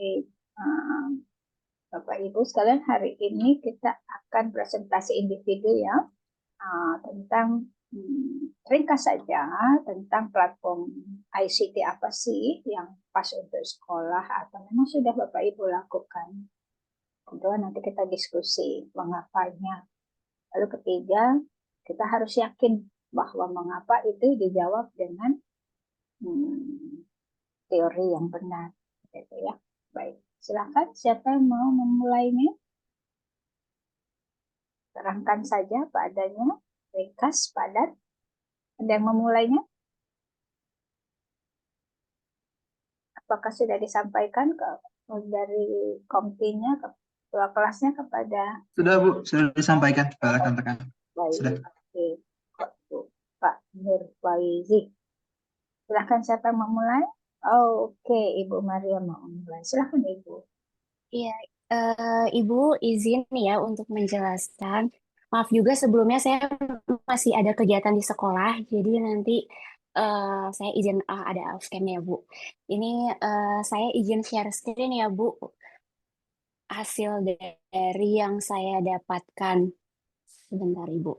Baik, eh, Bapak Ibu sekalian, hari ini kita akan presentasi individu ya, tentang ringkas saja tentang platform ICT apa sih yang pas untuk sekolah atau memang sudah Bapak Ibu lakukan. Kedua, nanti kita diskusi mengapanya. Lalu ketiga, kita harus yakin bahwa mengapa itu dijawab dengan hmm, teori yang benar, gitu ya. Baik, silakan siapa yang mau memulainya? Terangkan saja padanya, ringkas, padat. Ada yang memulainya? Apakah sudah disampaikan dari komtinya, ke ketua kelasnya kepada Sudah Bu, sudah disampaikan kepada rekan-rekan. baik, Sudah. oke, Pak Nurwaizi. Silakan siapa yang memulai? Oh, oke, Ibu Maria mau memulai. Silakan Ibu. Iya, Ibu izin ya untuk menjelaskan. Maaf juga sebelumnya saya masih ada kegiatan di sekolah, jadi nanti saya izin ada off cam ya Bu. Ini saya izin share screen ya Bu, hasil dari yang saya dapatkan. Sebentar Ibu.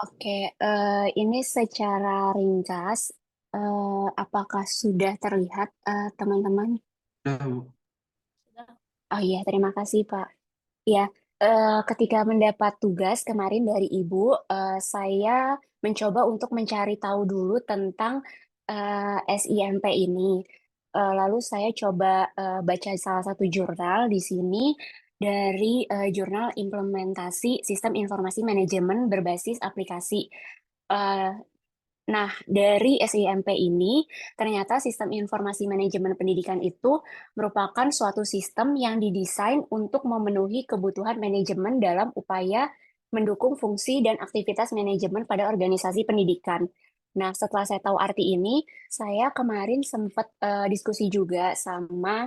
Oke, ini secara ringkas, apakah sudah terlihat teman-teman? Sudah Bu. Oh iya, terima kasih Pak. Ya, ketika mendapat tugas kemarin dari Ibu, saya mencoba untuk mencari tahu dulu tentang SIMP ini. Lalu saya coba baca salah satu jurnal di sini dari jurnal implementasi sistem informasi manajemen berbasis aplikasi. Eh, Nah, dari SIMP ini, ternyata sistem informasi manajemen pendidikan itu merupakan suatu sistem yang didesain untuk memenuhi kebutuhan manajemen dalam upaya mendukung fungsi dan aktivitas manajemen pada organisasi pendidikan. Nah, setelah saya tahu arti ini, saya kemarin sempat diskusi juga sama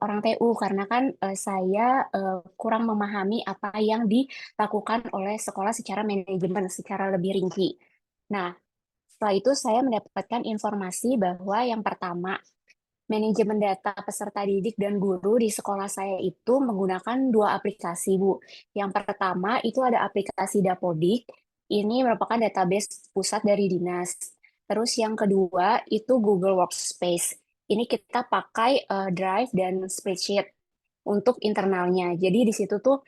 orang TU karena kan saya kurang memahami apa yang dilakukan oleh sekolah secara manajemen secara lebih rinci. Nah, setelah itu saya mendapatkan informasi bahwa yang pertama, manajemen data peserta didik dan guru di sekolah saya itu menggunakan dua aplikasi, Bu. Yang pertama itu ada aplikasi Dapodik, ini merupakan database pusat dari dinas. Terus yang kedua itu Google Workspace. Ini kita pakai Drive dan Spreadsheet untuk internalnya. Jadi di situ tuh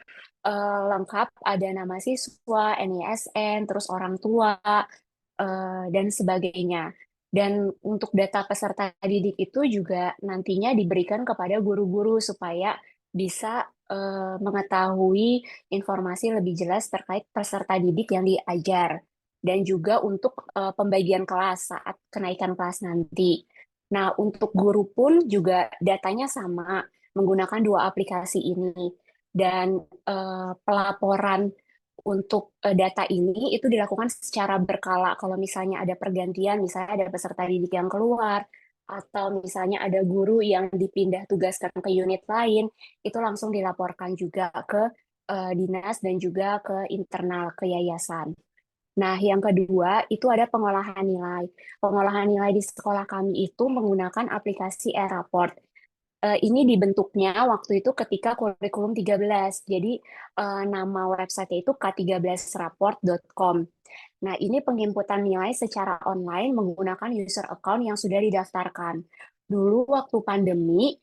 lengkap ada nama siswa, NISN, terus orang tua, dan sebagainya. Dan untuk data peserta didik itu juga nantinya diberikan kepada guru-guru supaya bisa mengetahui informasi lebih jelas terkait peserta didik yang diajar. Dan juga untuk pembagian kelas saat kenaikan kelas nanti. Nah, untuk guru pun juga datanya sama menggunakan dua aplikasi ini. Dan pelaporan untuk data ini itu dilakukan secara berkala. Kalau misalnya ada pergantian, misalnya ada peserta didik yang keluar, atau misalnya ada guru yang dipindah tugaskan ke unit lain, itu langsung dilaporkan juga ke dinas dan juga ke internal ke yayasan. Nah, yang kedua itu ada pengolahan nilai. Pengolahan nilai di sekolah kami itu menggunakan aplikasi e-raport. Ini dibentuknya waktu itu ketika kurikulum 13. Jadi nama website itu k13rapport.com. Nah, ini penginputan nilai secara online menggunakan user account yang sudah didaftarkan. Dulu waktu pandemi,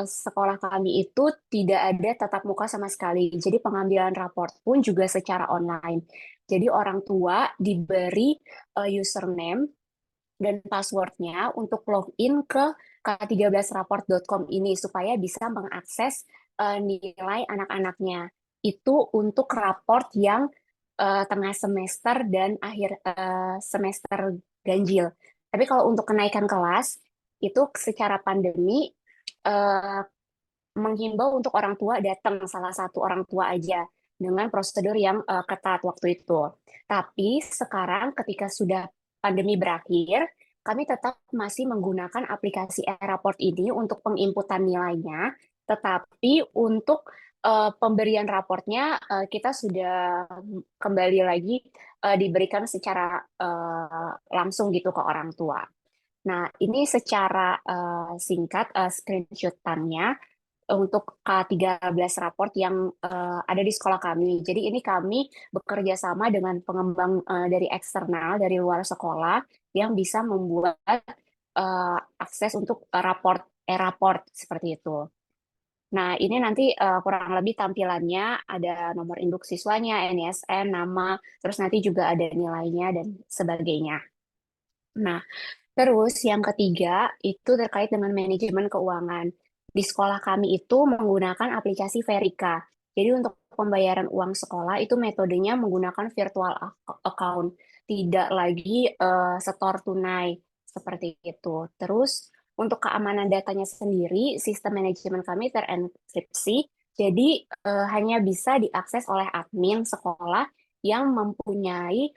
sekolah kami itu tidak ada tatap muka sama sekali. Jadi pengambilan raport pun juga secara online. Jadi orang tua diberi username dan passwordnya untuk login ke k13rapport.com ini supaya bisa mengakses nilai anak-anaknya. Itu untuk raport yang tengah semester dan akhir semester ganjil. Tapi kalau untuk kenaikan kelas, itu secara pandemi eh, menghimbau untuk orang tua datang salah satu orang tua aja dengan prosedur yang ketat waktu itu. Tapi sekarang ketika sudah pandemi berakhir, kami tetap masih menggunakan aplikasi e-raport ini untuk penginputan nilainya, tetapi untuk pemberian raportnya kita sudah kembali lagi diberikan secara langsung gitu ke orang tua. Nah, ini secara singkat screenshotannya untuk K13 raport yang ada di sekolah kami. Jadi ini kami bekerja sama dengan pengembang dari eksternal, dari luar sekolah, yang bisa membuat akses untuk raport seperti itu. Nah, ini nanti kurang lebih tampilannya ada nomor induk siswanya, NISN, nama, terus nanti juga ada nilainya dan sebagainya. Nah, terus yang ketiga itu terkait dengan manajemen keuangan. Di sekolah kami itu menggunakan aplikasi Verika. Jadi untuk pembayaran uang sekolah itu metodenya menggunakan virtual account, tidak lagi setor tunai seperti itu. Terus untuk keamanan datanya sendiri, sistem manajemen kami terenkripsi, jadi hanya bisa diakses oleh admin sekolah yang mempunyai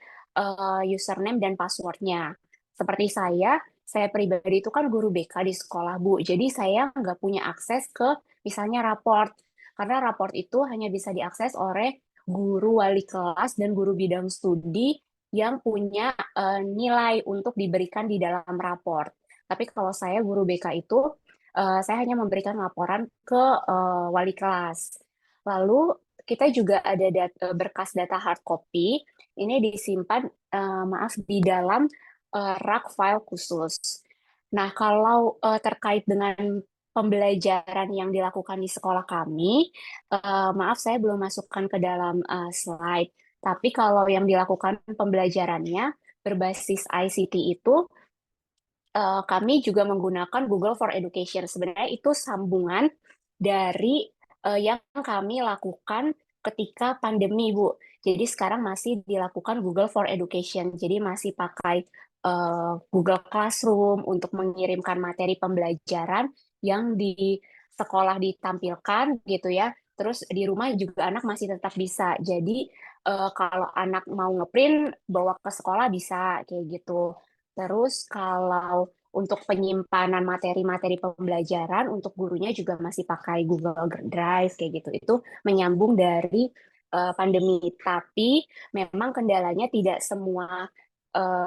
username dan passwordnya. Seperti saya pribadi itu kan guru BK di sekolah, Bu. Jadi saya nggak punya akses ke misalnya raport, karena raport itu hanya bisa diakses oleh guru wali kelas dan guru bidang studi yang punya nilai untuk diberikan di dalam raport. Tapi kalau saya guru BK itu, saya hanya memberikan laporan ke wali kelas. Lalu kita juga ada berkas data hard copy, ini disimpan, maaf, di dalam rak file khusus. Nah, kalau terkait dengan pembelajaran yang dilakukan di sekolah kami, maaf saya belum masukkan ke dalam slide. Tapi kalau yang dilakukan pembelajarannya berbasis ICT itu, kami juga menggunakan Google for Education. Sebenarnya itu sambungan dari yang kami lakukan ketika pandemi, Bu. Jadi sekarang masih dilakukan Google for Education. Jadi masih pakai Google Classroom untuk mengirimkan materi pembelajaran yang di sekolah ditampilkan gitu ya. Terus di rumah juga anak masih tetap bisa. Jadi kalau anak mau ngeprint bawa ke sekolah bisa kayak gitu. Terus kalau untuk penyimpanan materi-materi pembelajaran untuk gurunya juga masih pakai Google Drive kayak gitu. Itu menyambung dari pandemi. Tapi memang kendalanya tidak semua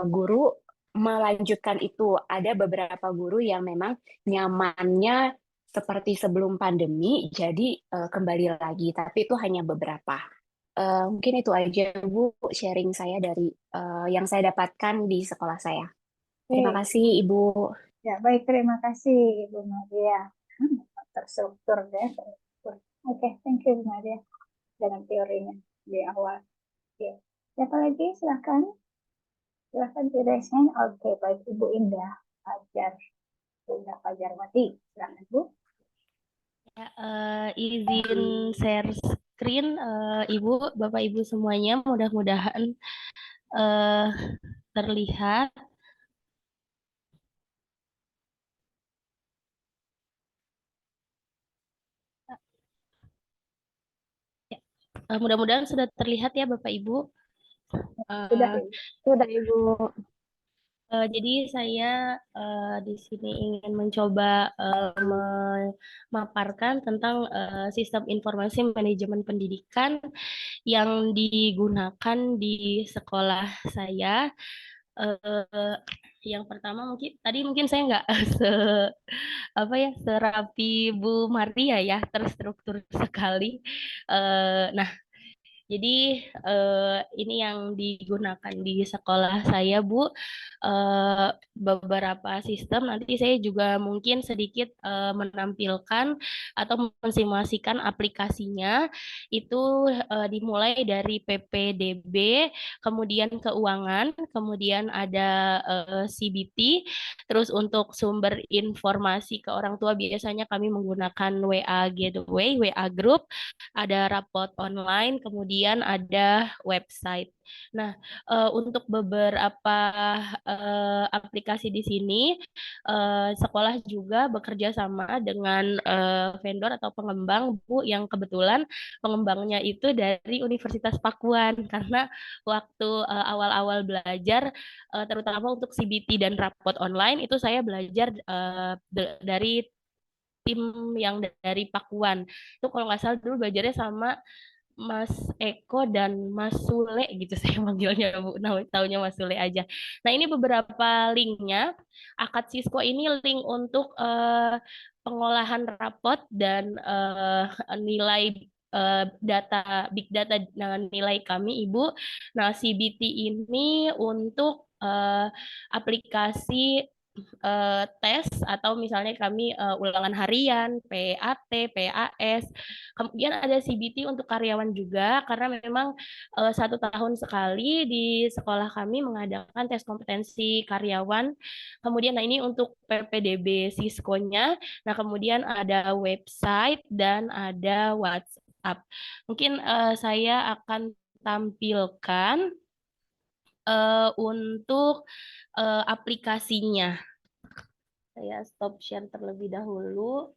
guru melanjutkan itu. Ada beberapa guru yang memang nyamannya seperti sebelum pandemi, jadi kembali lagi. Tapi itu hanya beberapa. Mungkin itu aja, Bu, sharing saya dari yang saya dapatkan di sekolah saya. Terima Oke. kasih, Ibu. Ya, baik. Terima kasih, Ibu Maria. Terstruktur ya. Terstruktur. Oke, thank you, Bu Maria. Dengan teorinya di awal. Oke. Siapa lagi? Silakan. Silakan di raise hand. Oke, baik. Ibu Indah Fajar. Ibu Indah Fajarwati. Silakan, Bu. Ya, izin share screen, Ibu, Bapak Ibu semuanya, mudah-mudahan eh, terlihat. Ya, mudah-mudahan sudah terlihat ya Bapak Ibu. Sudah, Eh, Ibu. Sudah, Ibu. Jadi saya di sini ingin mencoba memaparkan tentang sistem informasi manajemen pendidikan yang digunakan di sekolah saya. Eh, yang pertama mungkin saya nggak se apa ya serapi Bu Maria ya, terstruktur sekali. Nah, jadi ini yang digunakan di sekolah saya, Bu. Beberapa sistem nanti saya juga mungkin sedikit menampilkan atau mensimulasikan aplikasinya. Itu dimulai dari PPDB, kemudian keuangan, kemudian ada CBT. Terus untuk sumber informasi ke orang tua biasanya kami menggunakan WA Gateway, WA Group, ada rapot online, kemudian ada website. Nah, untuk beberapa aplikasi di sini, sekolah juga bekerja sama dengan vendor atau pengembang, Bu, yang kebetulan pengembangnya itu dari Universitas Pakuan, karena waktu awal-awal belajar, terutama untuk CBT dan rapot online, itu saya belajar dari tim yang dari Pakuan. Itu kalau nggak salah dulu belajarnya sama Mas Eko dan Mas Sule gitu saya manggilnya Bu. Nah, taunya Mas Sule aja. Nah, ini beberapa linknya. Akad Cisco ini link untuk pengolahan rapot dan nilai data big data dengan nilai kami Ibu. Nah, CBT ini untuk aplikasi tes atau misalnya kami ulangan harian, PAT, PAS. Kemudian ada CBT untuk karyawan juga karena memang 1 tahun sekali di sekolah kami mengadakan tes kompetensi karyawan. Kemudian nah ini untuk PPDB Siskonya. Nah kemudian ada website dan ada WhatsApp. Mungkin saya akan tampilkan untuk aplikasinya. Saya stop share terlebih dahulu.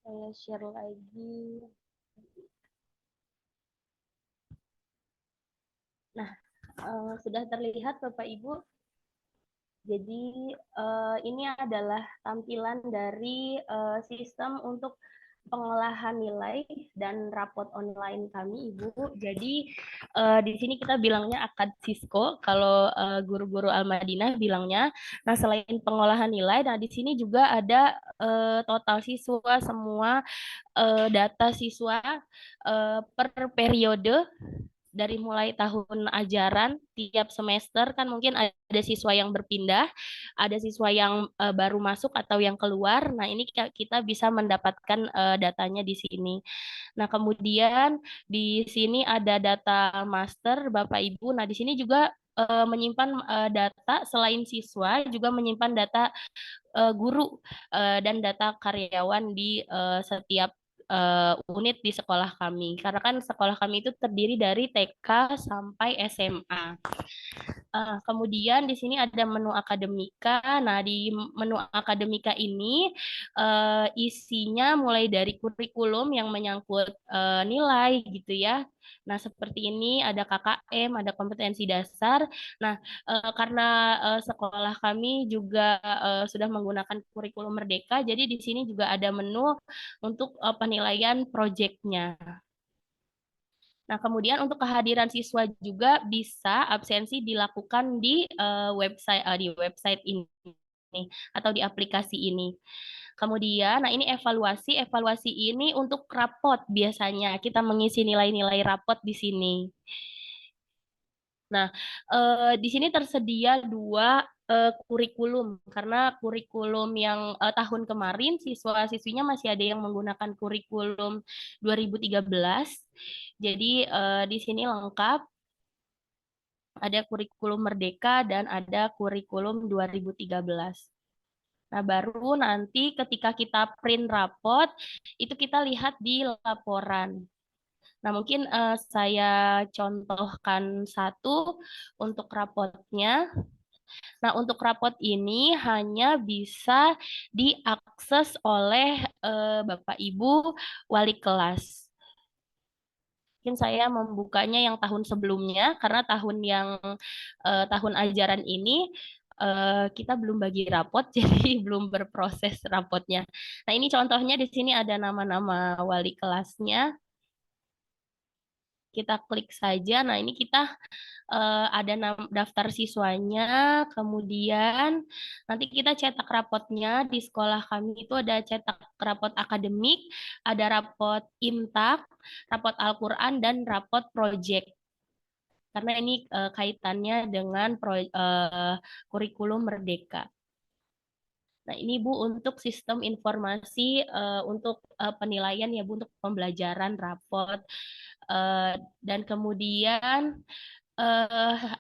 Saya share lagi. Nah, sudah terlihat Bapak Ibu. Jadi ini adalah tampilan dari sistem untuk pengolahan nilai dan rapot online kami, Ibu. Jadi di sini kita bilangnya akad Cisco, kalau guru-guru Al-Madinah bilangnya. Nah, selain pengolahan nilai, nah di sini juga ada total siswa semua, data siswa per periode dari mulai tahun ajaran tiap semester kan mungkin ada siswa yang berpindah, ada siswa yang baru masuk atau yang keluar. Nah, ini kita bisa mendapatkan datanya di sini. Nah, kemudian di sini ada data master Bapak Ibu. Nah, di sini juga menyimpan data selain siswa juga menyimpan data guru dan data karyawan di setiap unit di sekolah kami. Karena kan sekolah kami itu terdiri dari TK sampai SMA. Kemudian di sini ada menu akademika. Nah, di menu akademika ini isinya mulai dari kurikulum yang menyangkut nilai gitu ya. Nah, seperti ini ada KKM, ada kompetensi dasar. Nah, karena sekolah kami juga sudah menggunakan kurikulum Merdeka, jadi di sini juga ada menu untuk penilaian proyeknya. Nah, kemudian untuk kehadiran siswa juga bisa absensi dilakukan di website ini atau di aplikasi ini. Kemudian, nah ini evaluasi. Evaluasi ini untuk rapot biasanya kita mengisi nilai-nilai rapot di sini. Nah, di sini tersedia 2 kurikulum karena kurikulum yang tahun kemarin siswa-siswinya masih ada yang menggunakan kurikulum 2013. Jadi di sini lengkap ada kurikulum Merdeka dan ada kurikulum 2013. Nah, baru nanti ketika kita print rapot itu kita lihat di laporan. Nah, mungkin saya contohkan satu untuk rapotnya. Nah, untuk rapot ini hanya bisa diakses oleh Bapak Ibu wali kelas. Mungkin saya membukanya yang tahun sebelumnya, karena tahun ajaran ini kita belum bagi rapot, jadi belum berproses rapotnya. Nah, ini contohnya di sini ada nama-nama wali kelasnya. Kita klik saja. Nah, ini kita ada daftar siswanya, kemudian nanti kita cetak rapotnya. Di sekolah kami itu ada cetak rapot akademik, ada rapot imtak, rapot Al-Quran, dan rapot project. Karena ini kaitannya dengan kurikulum Merdeka. Nah, ini Bu untuk sistem informasi untuk penilaian ya Bu, untuk pembelajaran rapot. Dan kemudian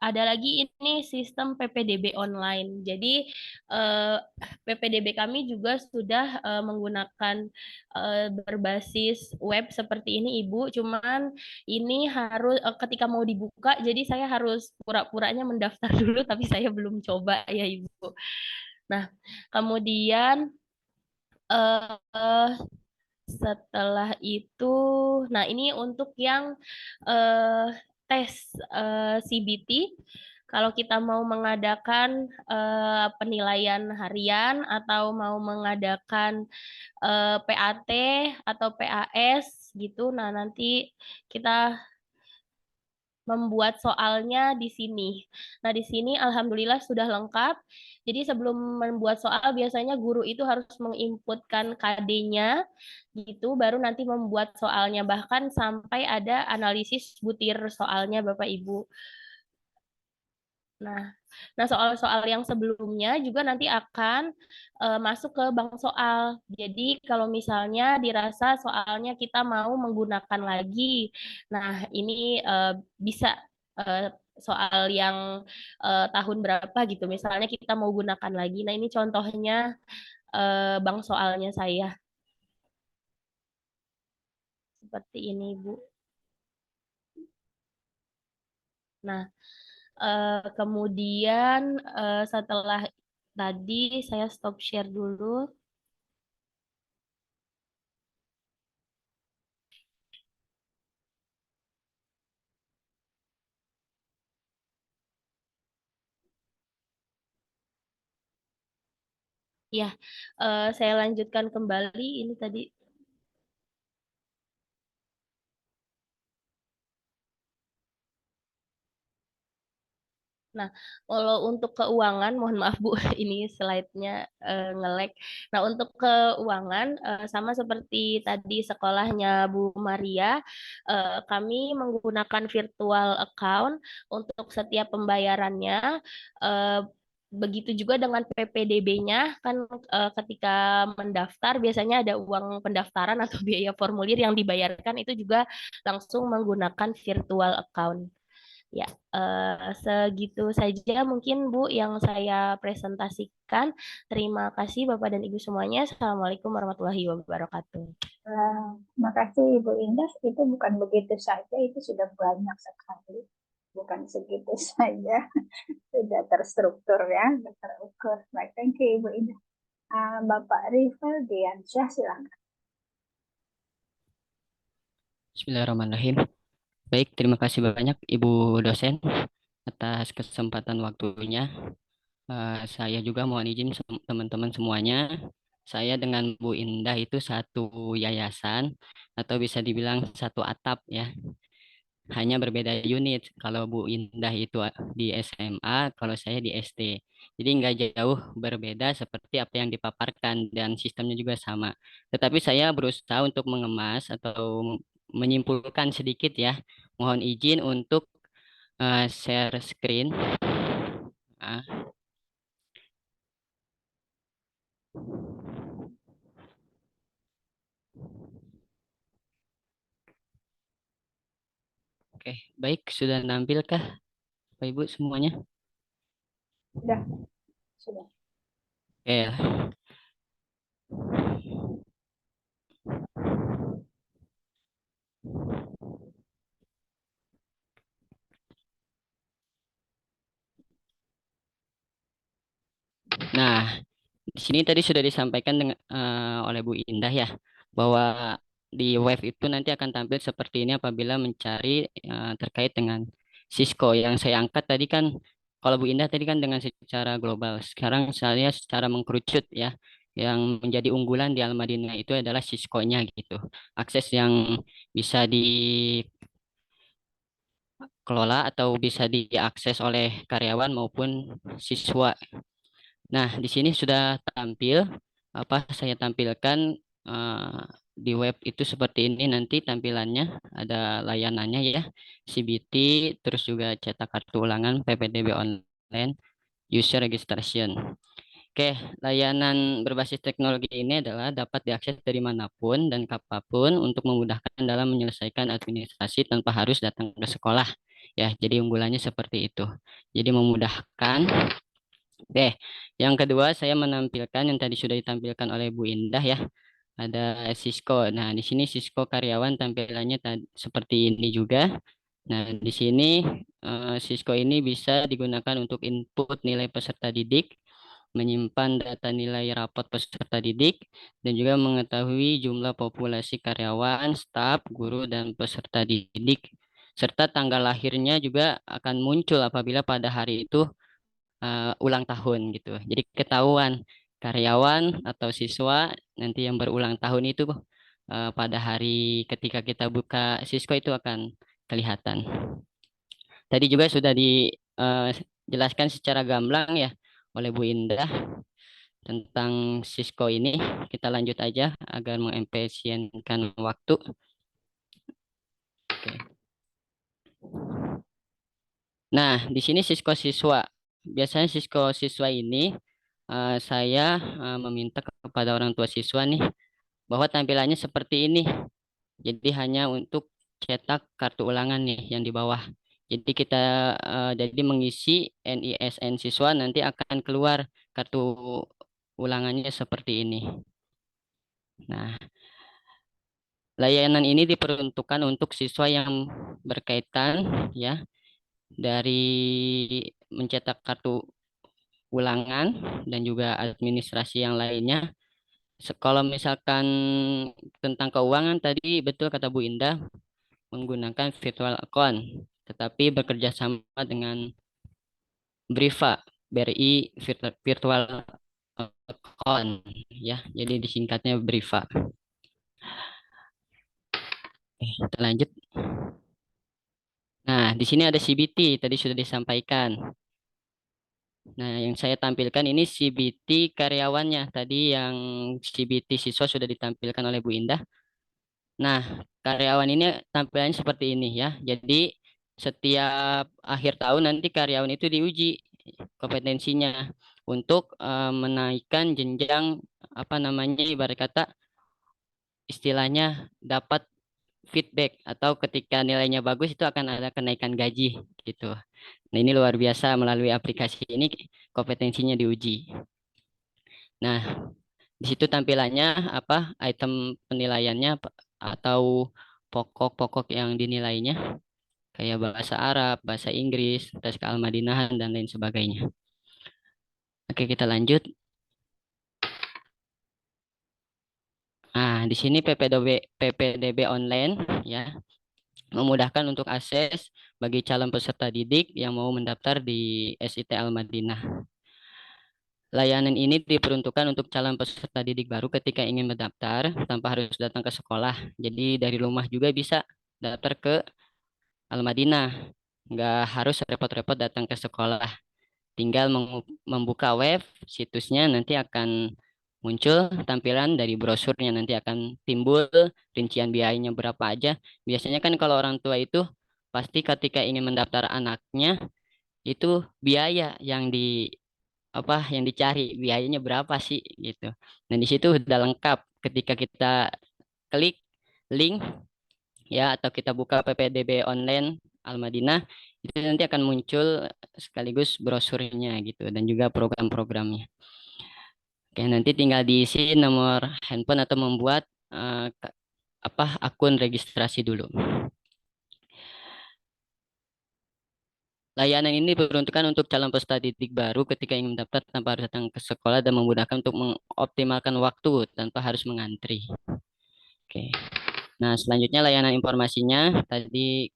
ada lagi ini sistem PPDB online. Jadi eh, PPDB kami juga sudah menggunakan berbasis web seperti ini, Ibu. Cuman ini harus ketika mau dibuka, jadi saya harus pura-puranya mendaftar dulu, tapi saya belum coba ya, Ibu. Nah, kemudian eh, setelah itu, nah ini untuk yang eh, tes CBT. Kalau kita mau mengadakan penilaian harian atau mau mengadakan PAT atau PAS gitu, nah nanti kita membuat soalnya di sini. Nah, di sini alhamdulillah sudah lengkap. Jadi sebelum membuat soal biasanya guru itu harus menginputkan KD-nya gitu baru nanti membuat soalnya bahkan sampai ada analisis butir soalnya Bapak Ibu. Nah, soal-soal yang sebelumnya juga nanti akan masuk ke bank soal. Jadi kalau misalnya dirasa soalnya kita mau menggunakan lagi, nah ini bisa eh, soal yang tahun berapa gitu. Misalnya kita mau gunakan lagi. Nah ini contohnya bank soalnya saya seperti ini, Bu. Nah, kemudian setelah tadi saya stop share dulu. Ya, saya lanjutkan kembali ini tadi. Nah, kalau untuk keuangan, mohon maaf Bu, ini slide-nya nge-lag. Nah, untuk keuangan, sama seperti tadi sekolahnya Bu Maria, kami menggunakan virtual account untuk setiap pembayarannya. Eh, Begitu juga dengan PPDB-nya, kan ketika mendaftar biasanya ada uang pendaftaran atau biaya formulir yang dibayarkan itu juga langsung menggunakan virtual account. Ya, segitu saja mungkin Bu yang saya presentasikan. Terima kasih Bapak dan Ibu semuanya. Assalamualaikum warahmatullahi wabarakatuh. Terima kasih Ibu Indah. Itu bukan begitu saja, itu sudah banyak sekali. Bukan segitu saja, sudah terstruktur ya, sudah terukur. Baik, thank you Ibu Indah. Bapak Rival Diansyah, silakan. Bismillahirrahmanirrahim. Baik, terima kasih banyak Ibu dosen atas kesempatan waktunya. Saya juga mohon izin teman-teman semuanya. Saya dengan Bu Indah itu satu yayasan atau bisa dibilang satu atap ya. Hanya berbeda unit. Kalau Bu Indah itu di SMA, kalau saya di SD. Jadi nggak jauh berbeda seperti apa yang dipaparkan dan sistemnya juga sama. Tetapi saya berusaha untuk mengemas atau menyimpulkan sedikit ya. Mohon izin untuk share screen. Ah, oke, baik. Sudah nampilkah Bapak Ibu semuanya? Sudah, sudah. Oke. Nah, di sini tadi sudah disampaikan oleh Bu Indah ya, bahwa di web itu nanti akan tampil seperti ini apabila mencari terkait dengan Cisco. Yang saya angkat tadi kan, kalau Bu Indah tadi kan dengan secara global. Sekarang saya secara mengkerucut ya, yang menjadi unggulan di Al-Madinah itu adalah Cisco-nya gitu. Akses yang bisa dikelola atau bisa diakses oleh karyawan maupun siswa. Nah, di sini sudah tampil apa saya tampilkan eh, di web itu seperti ini nanti tampilannya ada layanannya ya CBT terus juga cetak kartu ulangan PPDB online user registration. Oke, layanan berbasis teknologi ini adalah dapat diakses dari manapun dan kapanpun untuk memudahkan dalam menyelesaikan administrasi tanpa harus datang ke sekolah. Ya, jadi unggulannya seperti itu. Jadi memudahkan. Oke, yang kedua saya menampilkan yang tadi sudah ditampilkan oleh Bu Indah ya. Ada Cisco. Nah, di sini Cisco karyawan tampilannya seperti ini juga. Nah, di sini Cisco ini bisa digunakan untuk input nilai peserta didik, menyimpan data nilai rapot peserta didik, dan juga mengetahui jumlah populasi karyawan, staf, guru, dan peserta didik, serta tanggal lahirnya juga akan muncul apabila pada hari itu ulang tahun gitu. Jadi ketahuan karyawan atau siswa nanti yang berulang tahun itu pada hari ketika kita buka Cisco itu akan kelihatan. Tadi juga sudah dijelaskan secara gamblang ya oleh Bu Indah tentang Cisco ini. Kita lanjut aja agar mengefisienkan waktu. Oke. Nah, di sini Cisco siswa. Biasanya Cisco siswa ini saya meminta kepada orang tua siswa nih bahwa tampilannya seperti ini. Jadi hanya untuk cetak kartu ulangan nih yang di bawah. Jadi kita jadi mengisi NISN siswa nanti akan keluar kartu ulangannya seperti ini. Nah, layanan ini diperuntukkan untuk siswa yang berkaitan ya dari mencetak kartu ulangan dan juga administrasi yang lainnya. Kalau misalkan tentang keuangan tadi betul kata Bu Indah menggunakan virtual account, tetapi bekerja sama dengan Briva, BRI Virtual Account ya. Jadi disingkatnya Briva. Kita lanjut. Nah, di sini ada CBT tadi sudah disampaikan. Nah, yang saya tampilkan ini CBT karyawannya. Tadi yang CBT siswa sudah ditampilkan oleh Bu Indah. Nah, karyawan ini tampilannya seperti ini ya. Jadi setiap akhir tahun nanti karyawan itu diuji kompetensinya untuk menaikkan jenjang apa namanya ibarat kata istilahnya dapat feedback atau ketika nilainya bagus itu akan ada kenaikan gaji gitu. Nah, ini luar biasa melalui aplikasi ini kompetensinya diuji. Nah, di situ tampilannya apa item penilaiannya atau pokok-pokok yang dinilainya kayak bahasa Arab, bahasa Inggris, tes kealmadinahan dan lain sebagainya. Oke, kita lanjut. Nah, di sini PPDB online ya memudahkan untuk akses bagi calon peserta didik yang mau mendaftar di SIT Al-Madinah. Layanan ini diperuntukkan untuk calon peserta didik baru ketika ingin mendaftar tanpa harus datang ke sekolah. Jadi dari rumah juga bisa daftar ke Al-Madinah. Nggak harus repot-repot datang ke sekolah. Tinggal membuka web, situsnya nanti akan muncul tampilan dari brosurnya. Nanti akan timbul rincian biayanya berapa aja. Biasanya kan kalau orang tua itu pasti ketika ingin mendaftar anaknya itu biaya yang yang dicari biayanya berapa sih gitu. Dan di situ udah lengkap ketika kita klik link ya atau kita buka PPDB online Al-Madinah itu nanti akan muncul sekaligus brosurnya gitu dan juga program-programnya. Oke, nanti tinggal diisi nomor handphone atau membuat akun registrasi dulu. Layanan ini diperuntukkan untuk calon peserta didik baru ketika ingin mendaftar tanpa harus datang ke sekolah dan memudahkan untuk mengoptimalkan waktu tanpa harus mengantri. Oke. Nah, selanjutnya layanan informasinya tadi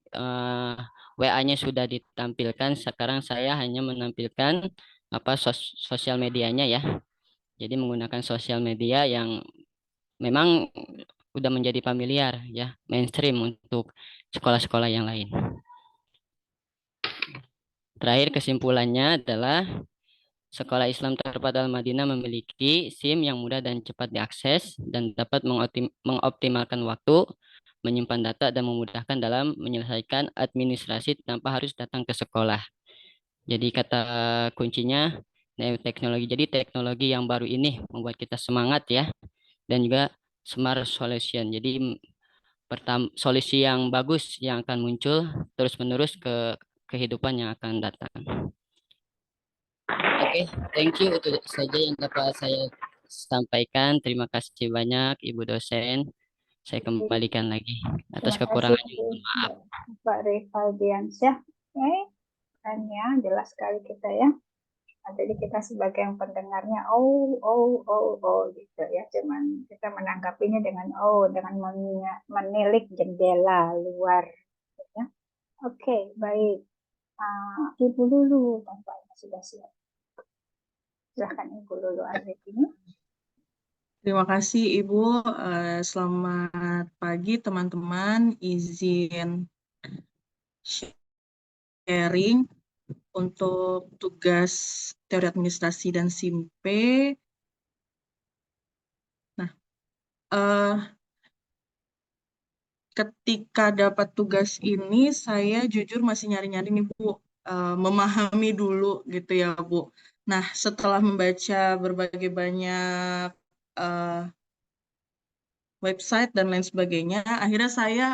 WA-nya sudah ditampilkan. Sekarang saya hanya menampilkan sosial medianya ya. Jadi menggunakan sosial media yang memang udah menjadi familiar ya, mainstream untuk sekolah-sekolah yang lain. Terakhir kesimpulannya adalah Sekolah Islam terpadu Al-Madinah memiliki SIM yang mudah dan cepat diakses dan dapat mengoptimalkan waktu, menyimpan data dan memudahkan dalam menyelesaikan administrasi tanpa harus datang ke sekolah. Jadi kata kuncinya teknologi. Jadi teknologi yang baru ini membuat kita semangat ya dan juga smart solution. Jadi solusi yang bagus yang akan muncul terus-menerus ke kehidupan yang akan datang. Oke, thank you. Itu saja yang dapat saya sampaikan. Terima kasih banyak, Ibu dosen. Saya kembalikan lagi atas Terima kasih kekurangannya. Mohon maaf. Pak Rivaldiansyah. Oke, kan ya, jelas sekali kita ya. Jadi kita sebagai yang pendengarnya, gitu ya. Cuman kita menanggapinya dengan dengan menilik jendela luar. Ya. Oke, baik. Ibu Lulu, tampaknya sudah siap. Silahkan Ibu Lulu Arifin. Terima kasih Ibu. Selamat pagi teman-teman. Izin sharing untuk tugas teori administrasi dan SIMPE. Nah, ketika dapat tugas ini, saya jujur masih nyari-nyari nih Bu, memahami dulu gitu ya Bu. Nah, setelah membaca berbagai banyak website dan lain sebagainya, akhirnya saya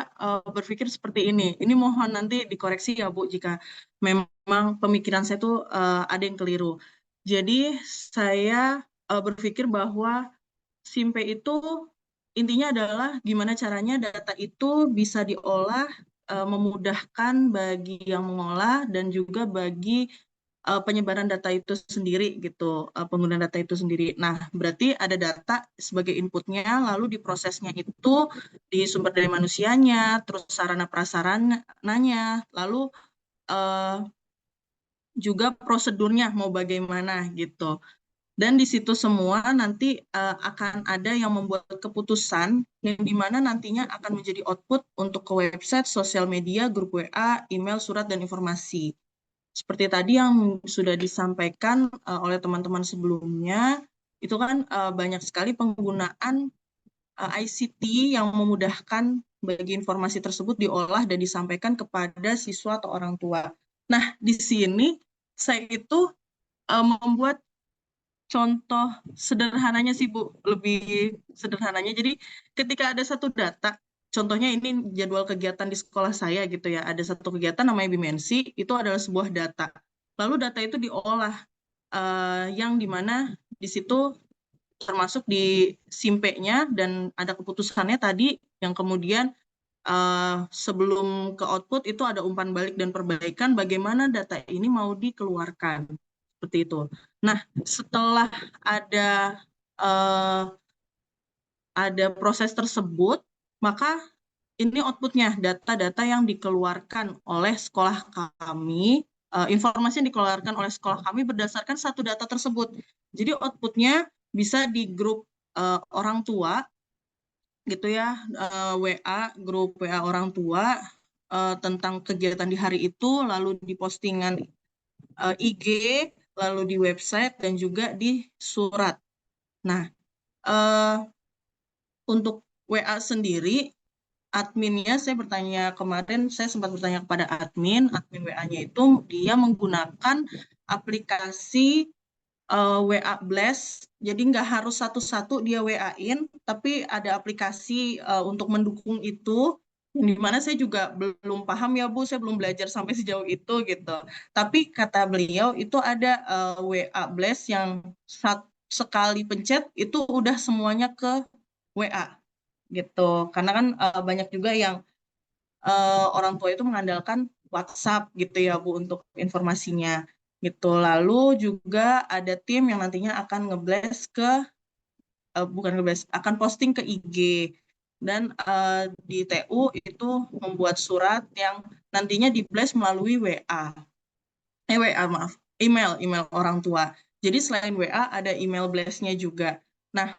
berpikir seperti ini. Ini mohon nanti dikoreksi ya Bu jika memang pemikiran saya tuh ada yang keliru. Jadi saya berpikir bahwa SIMPE itu intinya adalah gimana caranya data itu bisa diolah, memudahkan bagi yang mengolah dan juga bagi penyebaran data itu sendiri gitu, penggunaan data itu sendiri. Nah, berarti ada data sebagai inputnya, lalu diprosesnya itu di sumber daya manusianya, terus sarana prasarananya, lalu juga prosedurnya mau bagaimana gitu. Dan di situ semua nanti akan ada yang membuat keputusan yang dimana nantinya akan menjadi output untuk ke website, sosial media, grup WA, email, surat, dan informasi. Seperti tadi yang sudah disampaikan oleh teman-teman sebelumnya, itu kan banyak sekali penggunaan ICT yang memudahkan bagi informasi tersebut diolah dan disampaikan kepada siswa atau orang tua. Nah, di sini saya itu membuat contoh sederhananya sih Bu, lebih sederhananya. Jadi ketika ada satu data, contohnya ini jadwal kegiatan di sekolah saya gitu ya, ada satu kegiatan namanya Bimensi, itu adalah sebuah data. Lalu data itu diolah, yang dimana di situ termasuk di SIMPE-nya dan ada keputusannya tadi yang kemudian sebelum ke output itu ada umpan balik dan perbaikan bagaimana data ini mau dikeluarkan. Seperti itu. Nah, setelah ada proses tersebut, maka ini outputnya, data-data yang dikeluarkan oleh sekolah kami, informasi yang dikeluarkan oleh sekolah kami berdasarkan satu data tersebut. Jadi outputnya bisa di grup orang tua, gitu ya, grup WA orang tua tentang kegiatan di hari itu, lalu di postingan IG, lalu di website, dan juga di surat. Nah, untuk WA sendiri, adminnya saya bertanya kemarin, saya sempat bertanya kepada admin WA-nya itu dia menggunakan aplikasi WA Blast, jadi nggak harus satu-satu dia WA-in, tapi ada aplikasi untuk mendukung itu, yang dimana saya juga belum paham ya Bu, saya belum belajar sampai sejauh itu gitu. Tapi kata beliau itu ada WA Blast yang sekali pencet itu udah semuanya ke WA gitu. Karena kan banyak juga yang orang tua itu mengandalkan WhatsApp gitu ya Bu untuk informasinya gitu. Lalu juga ada tim yang nantinya akan ngeblast ke bukan ngeblast, akan posting ke IG dan di TU itu membuat surat yang nantinya diblast melalui maaf, email orang tua. Jadi selain WA ada email blast-nya juga. Nah,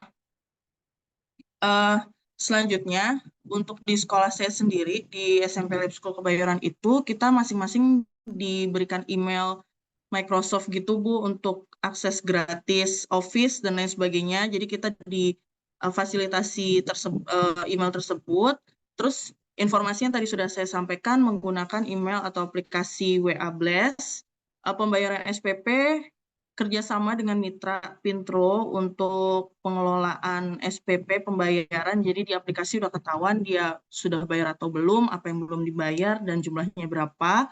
selanjutnya, untuk di sekolah saya sendiri, di SMP Lab School Kebayoran itu, kita masing-masing diberikan email Microsoft gitu, Bu, untuk akses gratis Office dan lain sebagainya. Jadi kita di fasilitasi email tersebut. Terus informasi yang tadi sudah saya sampaikan menggunakan email atau aplikasi WA Blast, pembayaran SPP, kerjasama dengan mitra Pintro untuk pengelolaan SPP pembayaran. Jadi di aplikasi udah ketahuan dia sudah bayar atau belum, apa yang belum dibayar, dan jumlahnya berapa.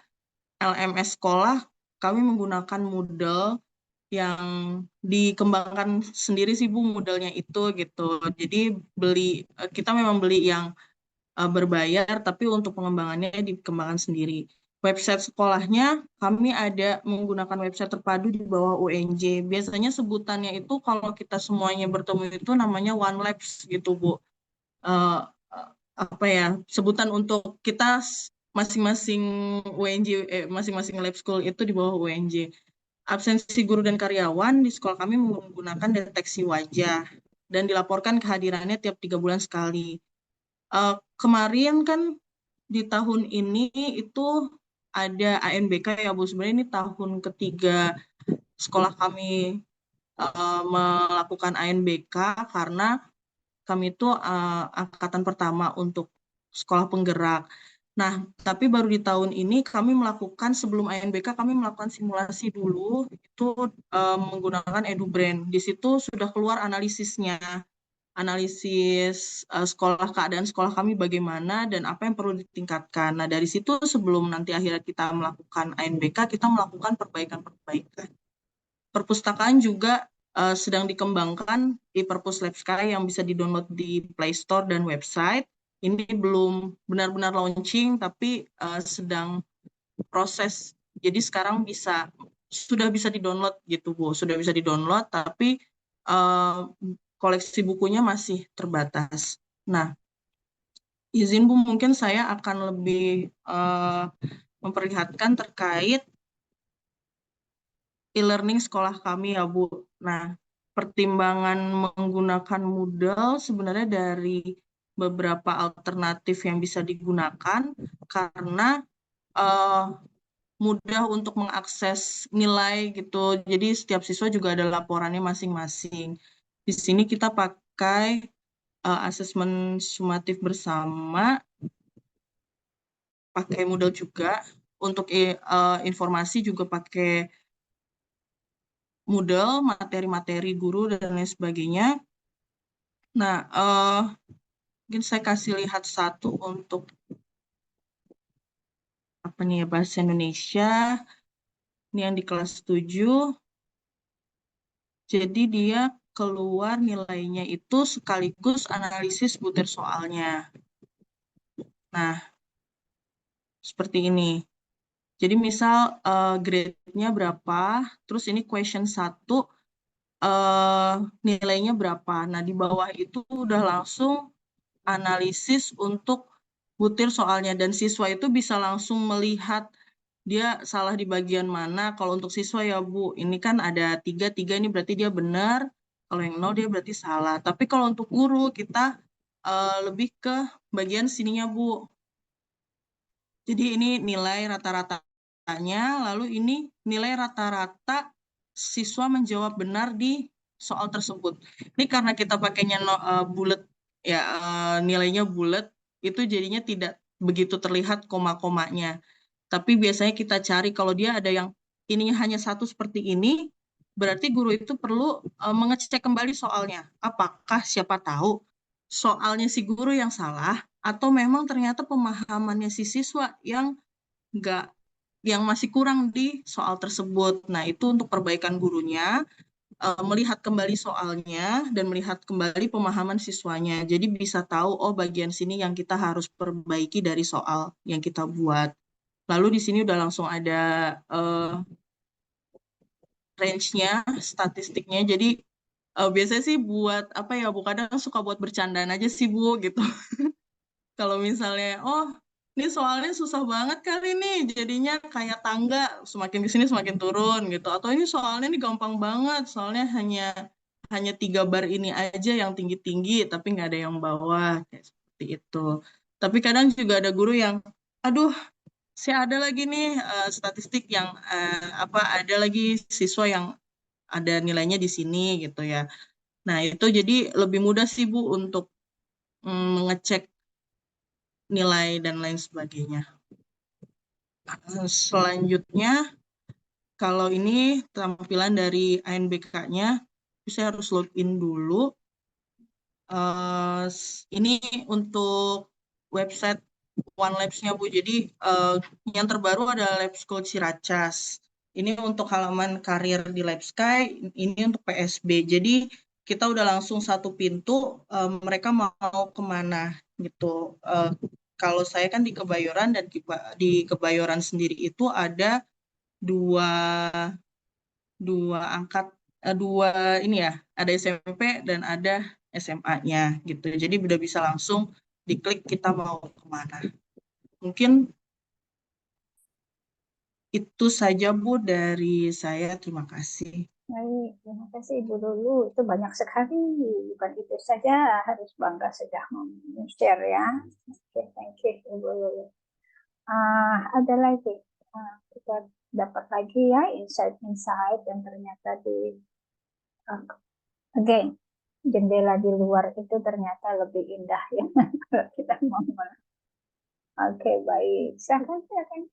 LMS sekolah, kami menggunakan Moodle yang dikembangkan sendiri sih Bu, Moodle-nya itu gitu. Jadi kita memang beli yang berbayar, tapi untuk pengembangannya dikembangkan sendiri. Website sekolahnya kami ada menggunakan website terpadu di bawah UNJ. Biasanya sebutannya itu kalau kita semuanya bertemu itu namanya One Labs gitu Bu. Apa ya, sebutan untuk kita masing-masing UNJ, masing-masing lab school itu di bawah UNJ. Absensi guru dan karyawan di sekolah kami menggunakan deteksi wajah dan dilaporkan kehadirannya tiap 3 bulan sekali. Kemarin kan di tahun ini itu ada ANBK ya Bu. Sebenarnya ini tahun ketiga sekolah kami melakukan ANBK karena kami itu angkatan pertama untuk sekolah penggerak. Nah, tapi baru di tahun ini kami melakukan, sebelum ANBK kami melakukan simulasi dulu, itu menggunakan EduBrain. Di situ sudah keluar analisisnya, analisis keadaan sekolah kami bagaimana dan apa yang perlu ditingkatkan. Nah, dari situ sebelum nanti akhirnya kita melakukan ANBK, kita melakukan perbaikan-perbaikan. Perpustakaan juga sedang dikembangkan di Perpus Lab Sky yang bisa di-download di Play Store dan website. Ini belum benar-benar launching, tapi sedang proses. Jadi sekarang sudah bisa di-download gitu Bu, sudah bisa di-download, tapi koleksi bukunya masih terbatas. Nah, izin Bu, mungkin saya akan lebih memperlihatkan terkait e-learning sekolah kami ya Bu. Nah, pertimbangan menggunakan Moodle sebenarnya dari beberapa alternatif yang bisa digunakan karena mudah untuk mengakses nilai gitu. Jadi setiap siswa juga ada laporannya masing-masing. Di sini kita pakai asesmen sumatif bersama, pakai Moodle juga. Untuk informasi juga pakai Moodle, materi-materi guru dan lain sebagainya. Nah, mungkin saya kasih lihat satu untuk apa nih ya, bahasa Indonesia. Ini yang di kelas 7. Jadi dia keluar nilainya itu sekaligus analisis butir soalnya. Nah, seperti ini. Jadi misal grade-nya berapa, terus ini question 1, nilainya berapa. Nah, di bawah itu udah langsung analisis untuk butir soalnya, dan siswa itu bisa langsung melihat dia salah di bagian mana. Kalau untuk siswa ya Bu, ini kan ada 3 ini berarti dia benar, kalau yang 0 dia berarti salah. Tapi kalau untuk guru kita lebih ke bagian sininya Bu. Jadi ini nilai rata-ratanya, lalu ini nilai rata-rata siswa menjawab benar di soal tersebut. Ini karena kita pakainya bulat ya, nilainya bulat, itu jadinya tidak begitu terlihat koma-komanya. Tapi biasanya kita cari kalau dia ada yang ininya hanya satu seperti ini, berarti guru itu perlu mengecek kembali soalnya. Apakah siapa tahu soalnya si guru yang salah, atau memang ternyata pemahamannya si siswa yang masih kurang di soal tersebut. Nah, itu untuk perbaikan gurunya, melihat kembali soalnya dan melihat kembali pemahaman siswanya. Jadi bisa tahu, oh bagian sini yang kita harus perbaiki dari soal yang kita buat. Lalu di sini udah langsung ada range-nya, statistiknya. Jadi biasanya sih buat apa ya, Bu, kadang suka buat bercandaan aja sih Bu gitu. Kalau misalnya, oh ini soalnya susah banget kali nih, jadinya kayak tangga, semakin kesini semakin turun gitu. Atau ini soalnya ini gampang banget, soalnya hanya 3 bar ini aja yang tinggi-tinggi, tapi nggak ada yang bawah, kayak seperti itu. Tapi kadang juga ada guru yang, aduh, saya ada lagi nih statistik yang ada lagi siswa yang ada nilainya di sini gitu ya. Nah itu jadi lebih mudah sih Bu untuk mengecek nilai dan lain sebagainya. Selanjutnya Kalau ini tampilan dari ANBK-nya, saya harus login dulu. Ini untuk website OneLabs-nya Bu. Jadi yang terbaru adalah Lab School Ciracas. Ini untuk halaman karir di LabSky, ini untuk PSB. Jadi kita udah langsung satu pintu, mereka mau kemana gitu. Kalau saya kan di Kebayoran, dan di Kebayoran sendiri itu ada dua ini ya, ada SMP dan ada SMA-nya gitu. Jadi udah bisa langsung diklik kita mau kemana. Mungkin itu saja Bu dari saya. Terima kasih. Baik, terima kasih Ibu Lulu. Itu banyak sekali. Bukan itu saja, harus bangga sudah share ya. Oke, thank you Ibu Lulu. Ada lagi. Kita dapat lagi ya insight-insight yang ternyata again, jendela di luar itu ternyata lebih indah ya kalau kita mau. Oke, baik. Silakan.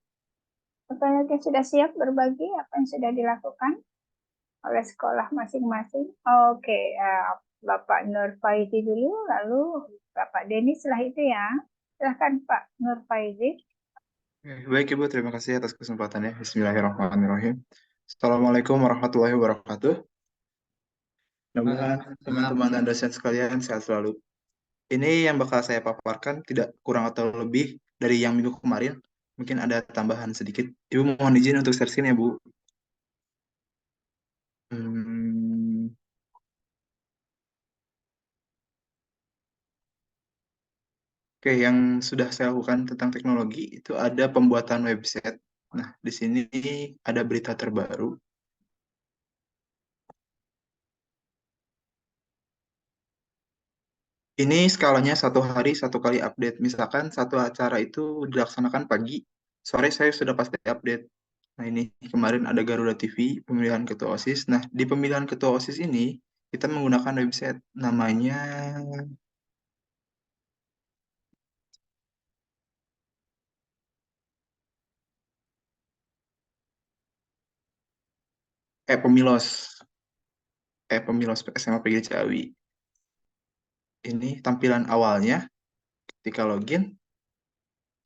Apakah sudah siap berbagi apa yang sudah dilakukan oleh sekolah masing-masing? Oke, Bapak Nur Faizi dulu, lalu Bapak Denny setelah itu ya. Silakan Pak Nur Faizi. Baik Ibu, terima kasih atas kesempatannya. Bismillahirrahmanirrahim. Assalamualaikum warahmatullahi wabarakatuh. Mudah-mudahan teman-teman dan dosen sekalian sehat selalu. Ini yang bakal saya paparkan tidak kurang atau lebih dari yang minggu kemarin. Mungkin ada tambahan sedikit. Ibu mohon izin untuk share screen ya Bu. Oke, yang sudah saya lakukan tentang teknologi itu ada pembuatan website. Nah, di sini ada berita terbaru. Ini skalanya satu hari satu kali update. Misalkan satu acara itu dilaksanakan pagi, sore saya sudah pasti update. Nah, ini kemarin ada Garuda TV, pemilihan ketua OSIS. Nah, di pemilihan ketua OSIS ini, kita menggunakan website namanya Pemilos SMA PG Ciawi. Ini tampilan awalnya, ketika login,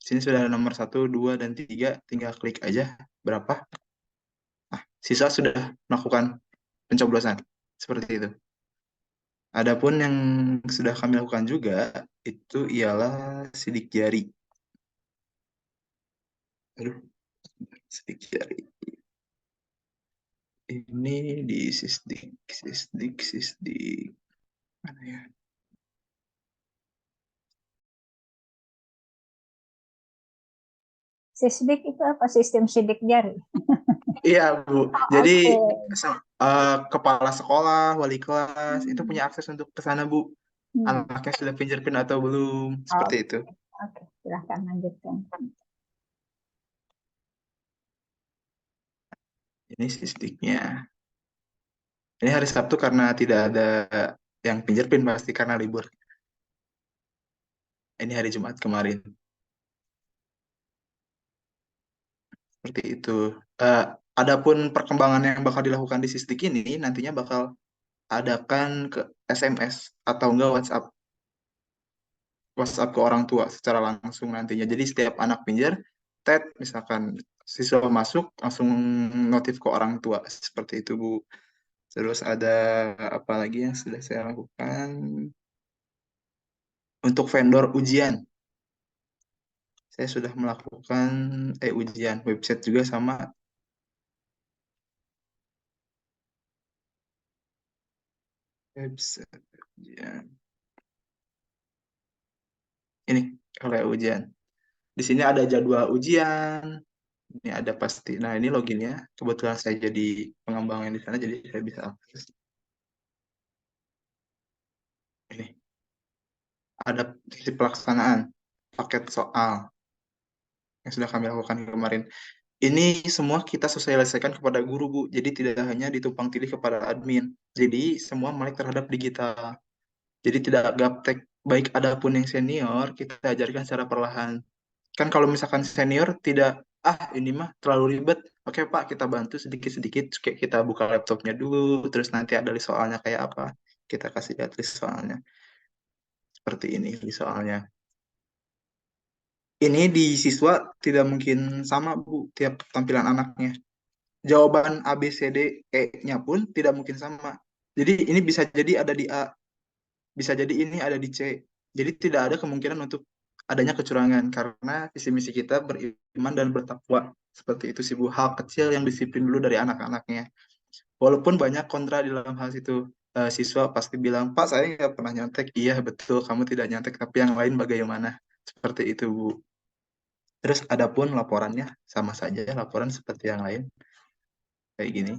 sini sudah ada nomor 1, 2, dan 3, tinggal klik aja berapa. Nah, siswa sudah melakukan pencoblosan, seperti itu. Adapun yang sudah kami lakukan juga, itu ialah sidik jari. Aduh, sidik jari. Ini di sisdik. Mana ya? Sisdik itu apa? Sistem sidik jari. Iya, Bu. Jadi Oke. kepala sekolah, wali kelas itu punya akses untuk ke sana, Bu. Anaknya sudah fingerprint atau belum, seperti itu. Oke, silahkan lanjutkan. Ini sisdiknya. Ini hari Sabtu karena tidak ada yang fingerprint pasti karena libur. Ini hari Jumat kemarin. Seperti itu. Adapun perkembangan yang bakal dilakukan di sisdik ini nantinya bakal adakan ke SMS atau enggak WhatsApp ke orang tua secara langsung nantinya. Jadi setiap anak pinjar, misalkan siswa masuk langsung notif ke orang tua seperti itu Bu. Terus ada apa lagi yang sudah saya lakukan untuk vendor ujian. Saya sudah melakukan ujian website juga sama website ujian. Ini kalau ujian. Di sini ada jadwal ujian. Ini ada pasti. Nah, ini loginnya. Kebetulan saya jadi pengembang yang di sana, jadi saya bisa akses. Ini. Ada sisi pelaksanaan paket soal yang sudah kami lakukan kemarin. Ini semua kita sosialisasikan kepada guru, Bu. Jadi tidak hanya ditumpang tindih kepada admin. Jadi semua melek terhadap digital. Jadi tidak gaptek. Baik adapun yang senior, kita ajarkan secara perlahan. Kan kalau misalkan senior tidak, ini mah terlalu ribet, Oke Pak, kita bantu sedikit-sedikit, kayak kita buka laptopnya dulu, terus nanti ada list soalnya kayak apa, kita kasih lihat list soalnya. Seperti ini list soalnya. Ini di siswa tidak mungkin sama Bu, tiap tampilan anaknya. Jawaban A, B, C, D, E-nya pun tidak mungkin sama. Jadi ini bisa jadi ada di A, bisa jadi ini ada di C. Jadi tidak ada kemungkinan untuk adanya kecurangan karena visi misi kita beriman dan bertakwa. Seperti itu sih Bu, hal kecil yang disiplin dulu dari anak-anaknya. Walaupun banyak kontra di dalam hal itu, siswa pasti bilang, Pak saya nggak pernah nyontek. Iya betul, kamu tidak nyontek, tapi yang lain bagaimana? Seperti itu Bu. Terus adapun laporannya sama saja, laporan seperti yang lain kayak gini.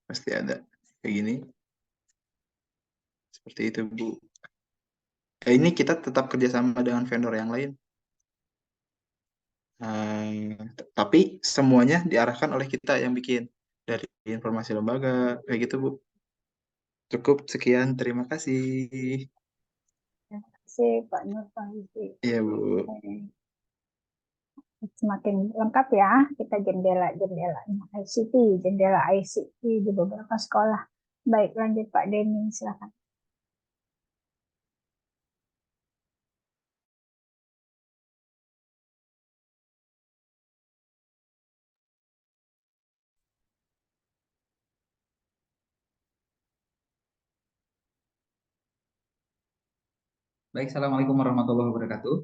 Pasti ada kayak gini. Seperti itu Bu. Ini kita tetap kerjasama dengan vendor yang lain. Tapi semuanya diarahkan oleh kita yang bikin dari informasi lembaga kayak gitu Bu. Cukup sekian, terima kasih. Terima kasih Pak Nur Fahzi. Iya Bu. Semakin lengkap ya, kita jendela-jendelanya ICT, jendela ICT di beberapa sekolah. Baik, lanjut Pak Denny, silakan. Baik, Assalamualaikum warahmatullahi wabarakatuh.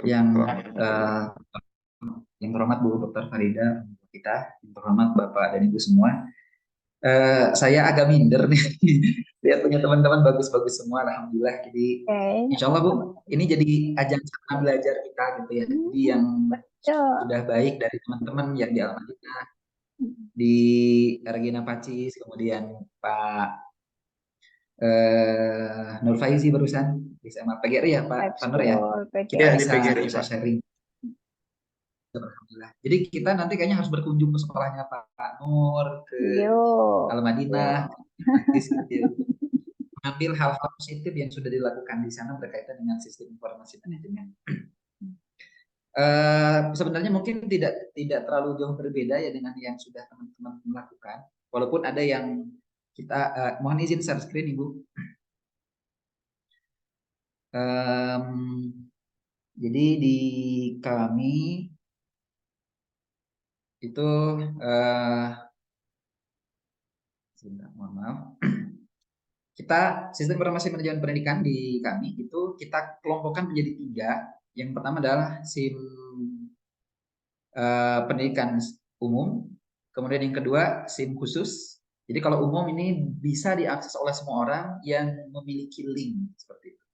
Yang Waalaikumsalam. yang terhormat Bu Dr. Farida, kita, yang terhormat Bapak dan Ibu semua. Saya agak minder nih, lihat punya teman-teman bagus-bagus semua, alhamdulillah. Jadi, insya Allah Bu, ini jadi ajang sama belajar kita gitu ya. Jadi yang sudah baik dari teman-teman yang di Almadinah, di Regina Pacis, kemudian Pak Nur Faizi barusan di SMA PGRI ya Pak Nur ya. Kita bisa sharing. Alhamdulillah. Jadi kita nanti kayaknya harus berkunjung ke sekolahnya Pak Nur, ke Al-Madinah, mengambil hal-hal positif yang sudah dilakukan di sana berkaitan dengan sistem informasi manajemen. Sebenarnya mungkin tidak terlalu jauh berbeda ya dengan yang sudah teman-teman lakukan. Walaupun ada yang kita mohon izin share screen Ibu. Jadi di kami itu sebentar, mohon maaf. Kita sistem informasi manajemen pendidikan di kami itu kita kelompokkan menjadi 3. Yang pertama adalah SIM pendidikan umum, kemudian yang kedua SIM khusus. Jadi kalau umum ini bisa diakses oleh semua orang yang memiliki link seperti itu.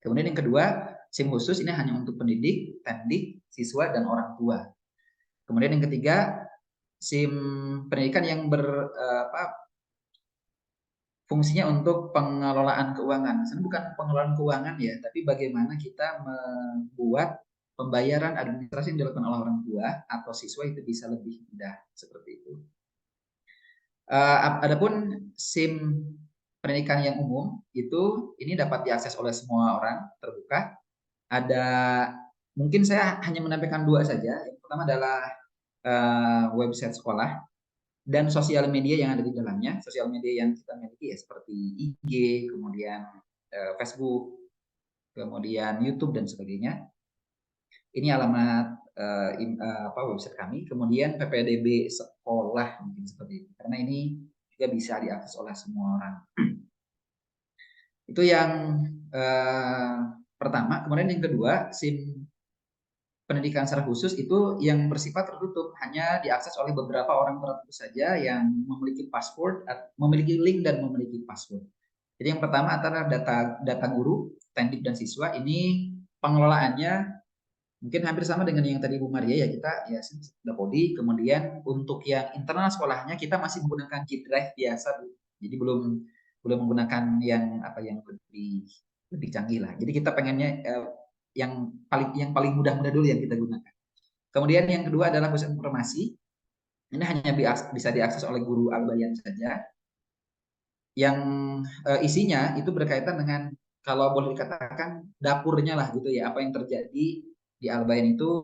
Kemudian yang kedua SIM khusus ini hanya untuk pendidik, pendik, siswa dan orang tua. Kemudian yang ketiga SIM pendidikan yang fungsinya untuk pengelolaan keuangan. Sebenarnya bukan pengelolaan keuangan ya, tapi bagaimana kita membuat pembayaran administrasi yang dilakukan oleh orang tua atau siswa itu bisa lebih mudah seperti itu. Adapun SIM pendidikan yang umum itu ini dapat diakses oleh semua orang, terbuka. Ada mungkin saya hanya menampilkan 2 saja. Yang pertama adalah website sekolah dan sosial media yang ada di dalamnya. Sosial media yang kita miliki ya seperti IG, kemudian Facebook, kemudian YouTube dan sebagainya. Ini alamat website kami. Kemudian PPDB sekolah mungkin seperti itu. Karena ini juga bisa diakses oleh semua orang. Itu yang pertama. Kemudian yang kedua, SIM pendidikan secara khusus itu yang bersifat tertutup, hanya diakses oleh beberapa orang tertentu saja yang memiliki password, memiliki link dan memiliki password. Jadi yang pertama adalah data guru, pendidik dan siswa. Ini pengelolaannya mungkin hampir sama dengan yang tadi Bu Maria ya, kita ya Dapodi. Kemudian untuk yang internal sekolahnya kita masih menggunakan G Drive biasa Bu. Jadi belum menggunakan yang lebih canggih lah. Jadi kita pengennya yang paling mudah dulu yang kita gunakan. Kemudian yang kedua adalah pusat informasi. Ini hanya bisa diakses oleh guru Al-Bayan saja. Yang isinya itu berkaitan dengan kalau boleh dikatakan dapurnya lah gitu ya, apa yang terjadi di Albayan itu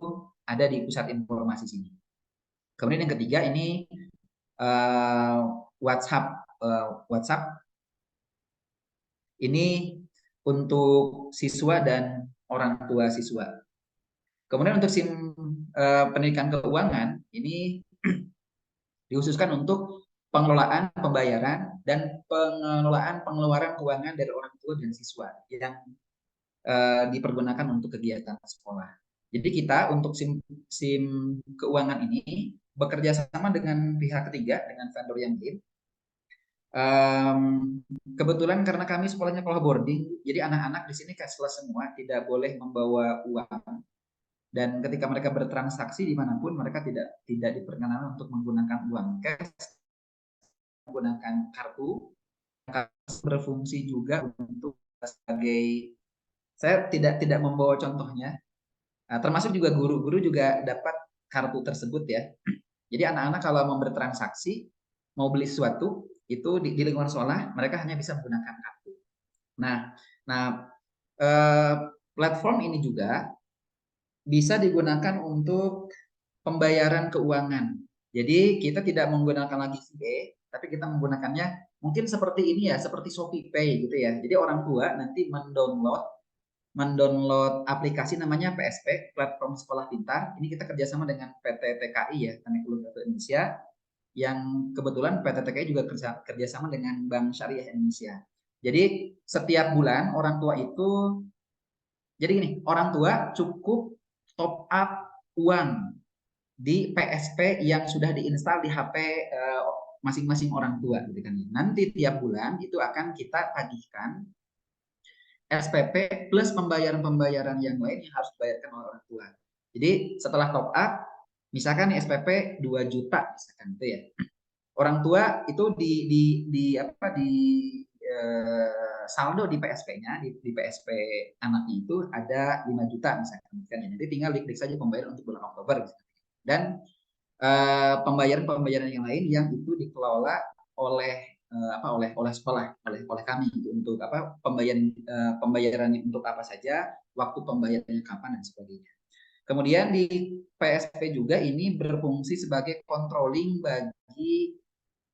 ada di pusat informasi sini. Kemudian yang ketiga ini WhatsApp ini untuk siswa dan orang tua siswa. Kemudian untuk SIM pendidikan keuangan ini dikhususkan untuk pengelolaan pembayaran dan pengelolaan pengeluaran keuangan dari orang tua dan siswa yang dipergunakan untuk kegiatan sekolah. Jadi kita untuk SIM keuangan ini bekerja sama dengan pihak ketiga, dengan vendor yang lain. Kebetulan karena kami sekolahnya sekolah boarding, jadi anak-anak di sini cashless semua, tidak boleh membawa uang. Dan ketika mereka bertransaksi dimanapun, mereka tidak diperkenankan untuk menggunakan uang cash, menggunakan kartu. Berfungsi juga untuk sebagai, saya tidak membawa contohnya, termasuk juga guru-guru juga dapat kartu tersebut ya. Jadi anak-anak kalau mau bertransaksi, mau beli sesuatu, itu di lingkungan sekolah mereka hanya bisa menggunakan kartu. Nah, platform ini juga bisa digunakan untuk pembayaran keuangan. Jadi kita tidak menggunakan lagi VA, tapi kita menggunakannya mungkin seperti ini ya, seperti Shopee Pay gitu ya. Jadi orang tua nanti mendownload aplikasi namanya PSP, Platform Sekolah Pintar. Ini kita kerjasama dengan PT TKI ya, Teknik Indonesia, yang kebetulan PT TKI juga kerjasama dengan Bank Syariah Indonesia. Jadi setiap bulan orang tua itu, jadi gini, orang tua cukup top up uang di PSP yang sudah diinstal di HP masing-masing orang tua gitu kan. Nanti tiap bulan itu akan kita tagihkan SPP plus pembayaran-pembayaran yang lain yang harus dibayarkan oleh orang tua. Jadi setelah top up, misalkan SPP 2 juta misalkan itu ya. Orang tua itu saldo di PSP-nya, di PSP anaknya itu ada 5 juta misalkan. Jadi tinggal diklik saja pembayaran untuk bulan Oktober misalkan. Dan pembayaran-pembayaran yang lain yang itu dikelola oleh sekolah, oleh kami untuk pembayaran untuk apa saja, waktu pembayarannya kapan dan sebagainya. Kemudian di PSP juga ini berfungsi sebagai controlling bagi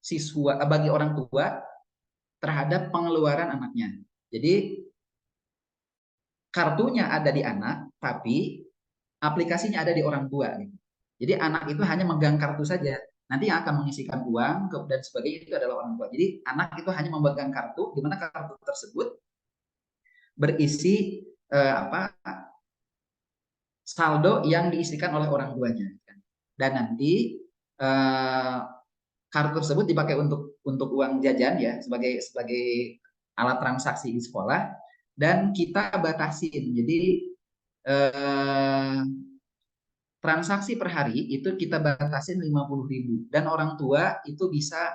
siswa, bagi orang tua terhadap pengeluaran anaknya. Jadi kartunya ada di anak, tapi aplikasinya ada di orang tua. Jadi anak itu hanya megang kartu saja. Nanti yang akan mengisikan uang dan sebagainya itu adalah orang tua. Jadi anak itu hanya memegang kartu, di mana kartu tersebut berisi saldo yang diisikan oleh orang tuanya. Dan nanti kartu tersebut dipakai untuk uang jajan ya, sebagai alat transaksi di sekolah, dan kita batasin. Jadi transaksi per hari itu kita batasin 50.000 dan orang tua itu bisa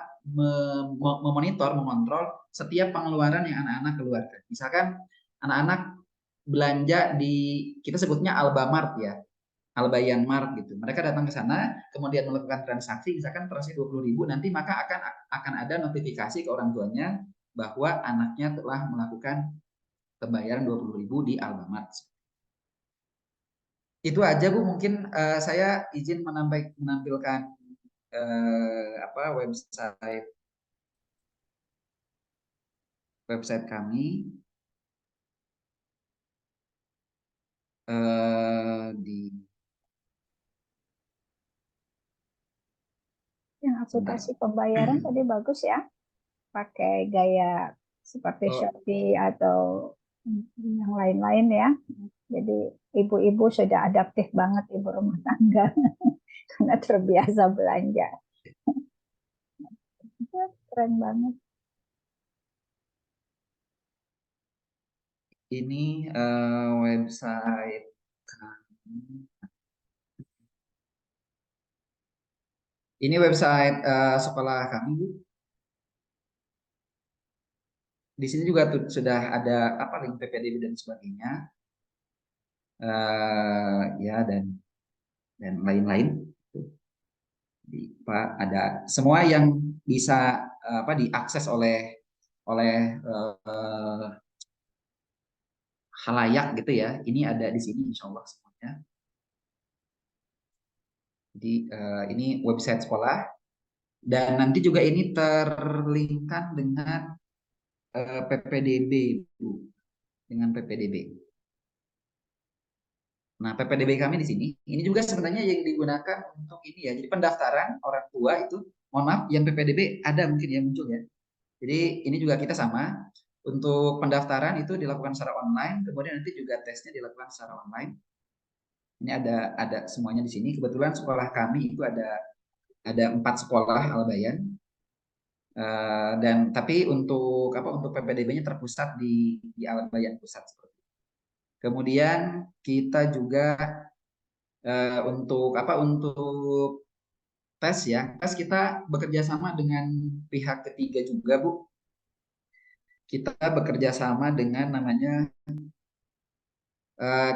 memonitor, mengontrol setiap pengeluaran yang anak-anak keluarkan. Misalkan anak-anak belanja di, kita sebutnya Albamart ya, Albayan Mart gitu. Mereka datang ke sana, kemudian melakukan transaksi, misalkan transaksi 20.000, nanti maka akan ada notifikasi ke orang tuanya bahwa anaknya telah melakukan pembayaran 20.000 di Albamart. Itu aja Bu, mungkin saya izin menampilkan website kami di Yang aplikasi pembayaran tadi bagus ya, pakai gaya seperti Shopee atau yang lain-lain ya. Jadi ibu-ibu sudah adaptif banget, ibu rumah tangga, karena terbiasa belanja. Keren banget. Ini website kami. Ini website sekolah kami, Bu. Di sini juga sudah ada link PPDB dan sebagainya. Ya dan lain-lain. Pak, ada semua yang bisa diakses oleh halayak gitu ya. Ini ada di sini insya Allah semuanya. Jadi ini website sekolah dan nanti juga ini terlinkkan dengan PPDB, Bu, dengan PPDB. Nah, PPDB kami di sini, ini juga sebenarnya yang digunakan untuk ini ya. Jadi pendaftaran orang tua itu, mohon maaf, yang PPDB ada mungkin yang muncul ya. Jadi ini juga kita sama. Untuk pendaftaran itu dilakukan secara online, kemudian nanti juga tesnya dilakukan secara online. Ini ada semuanya di sini. Kebetulan sekolah kami itu ada 4 sekolah Al-Bayan. Dan tapi untuk PPDB-nya terpusat di Al-Bayan pusat seperti itu. Kemudian kita juga untuk tes ya. Tes kita bekerja sama dengan pihak ketiga juga, Bu. Kita bekerja sama dengan namanya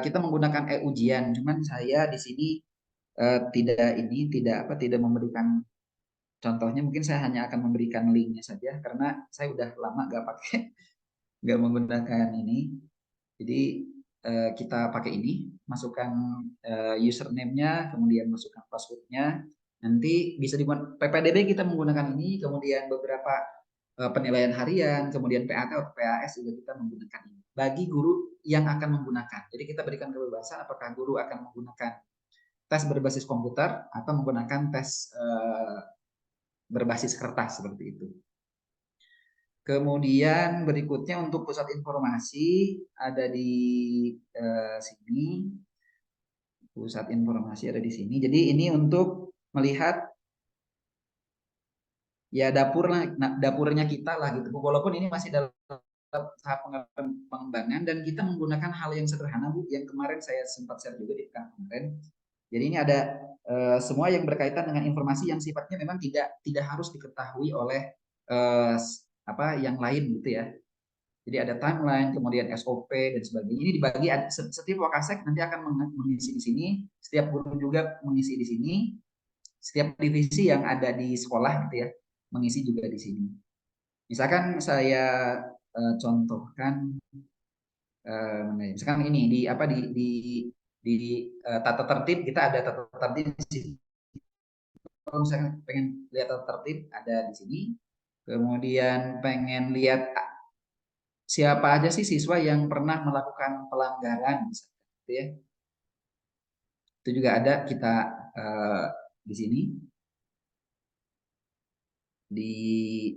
kita menggunakan e-ujian. Cuman saya di sini tidak memberikan contohnya. Mungkin saya hanya akan memberikan linknya saja karena saya udah lama nggak menggunakan ini. Jadi kita pakai ini, masukkan username-nya, kemudian masukkan password-nya. Nanti bisa dibuat PPDB kita menggunakan ini, kemudian beberapa penilaian harian, kemudian PAT atau PAS juga kita menggunakan ini. Bagi guru yang akan menggunakan. Jadi kita berikan kebebasan apakah guru akan menggunakan tes berbasis komputer atau menggunakan tes berbasis kertas seperti itu. Kemudian berikutnya untuk pusat informasi ada di sini. Pusat informasi ada di sini. Jadi ini untuk melihat ya dapurnya kita lah gitu. Walaupun ini masih dalam tahap pengembangan dan kita menggunakan hal yang sederhana, Bu, yang kemarin saya sempat share juga di pekan kemarin. Jadi ini ada semua yang berkaitan dengan informasi yang sifatnya memang tidak harus diketahui oleh yang lain gitu ya. Jadi ada timeline, kemudian SOP dan sebagainya. Ini dibagi setiap Wakasek nanti akan mengisi di sini, setiap guru juga mengisi di sini, setiap divisi yang ada di sekolah gitu ya mengisi juga di sini. Misalkan saya contohkan, misalkan ini di tata tertib kita ada tata tertib di sini. Kalau misalkan pengen lihat tata tertib ada di sini. Kemudian pengen lihat siapa aja sih siswa yang pernah melakukan pelanggaran, misalkan, gitu ya. Itu juga ada kita di sini. Di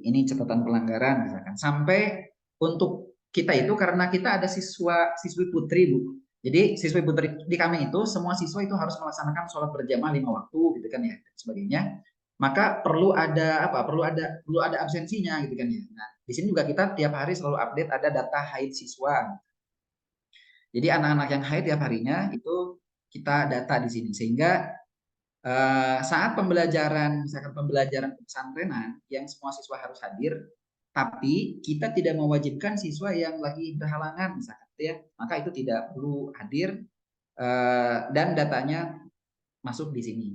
ini catatan pelanggaran misalkan. Sampai untuk kita itu karena kita ada siswi putri, Bu. Jadi siswi putri di kami itu semua siswa itu harus melaksanakan sholat berjamaah 5 waktu gitu kan ya, dan sebagainya. Maka perlu ada absensinya gitu kan ya. Nah, di sini juga kita tiap hari selalu update ada data haid siswa. Jadi anak-anak yang haid tiap harinya itu kita data di sini sehingga saat misalkan pembelajaran pesantrenan yang semua siswa harus hadir, tapi kita tidak mewajibkan siswa yang lagi berhalangan misalkan ya, maka itu tidak perlu hadir dan datanya masuk di sini.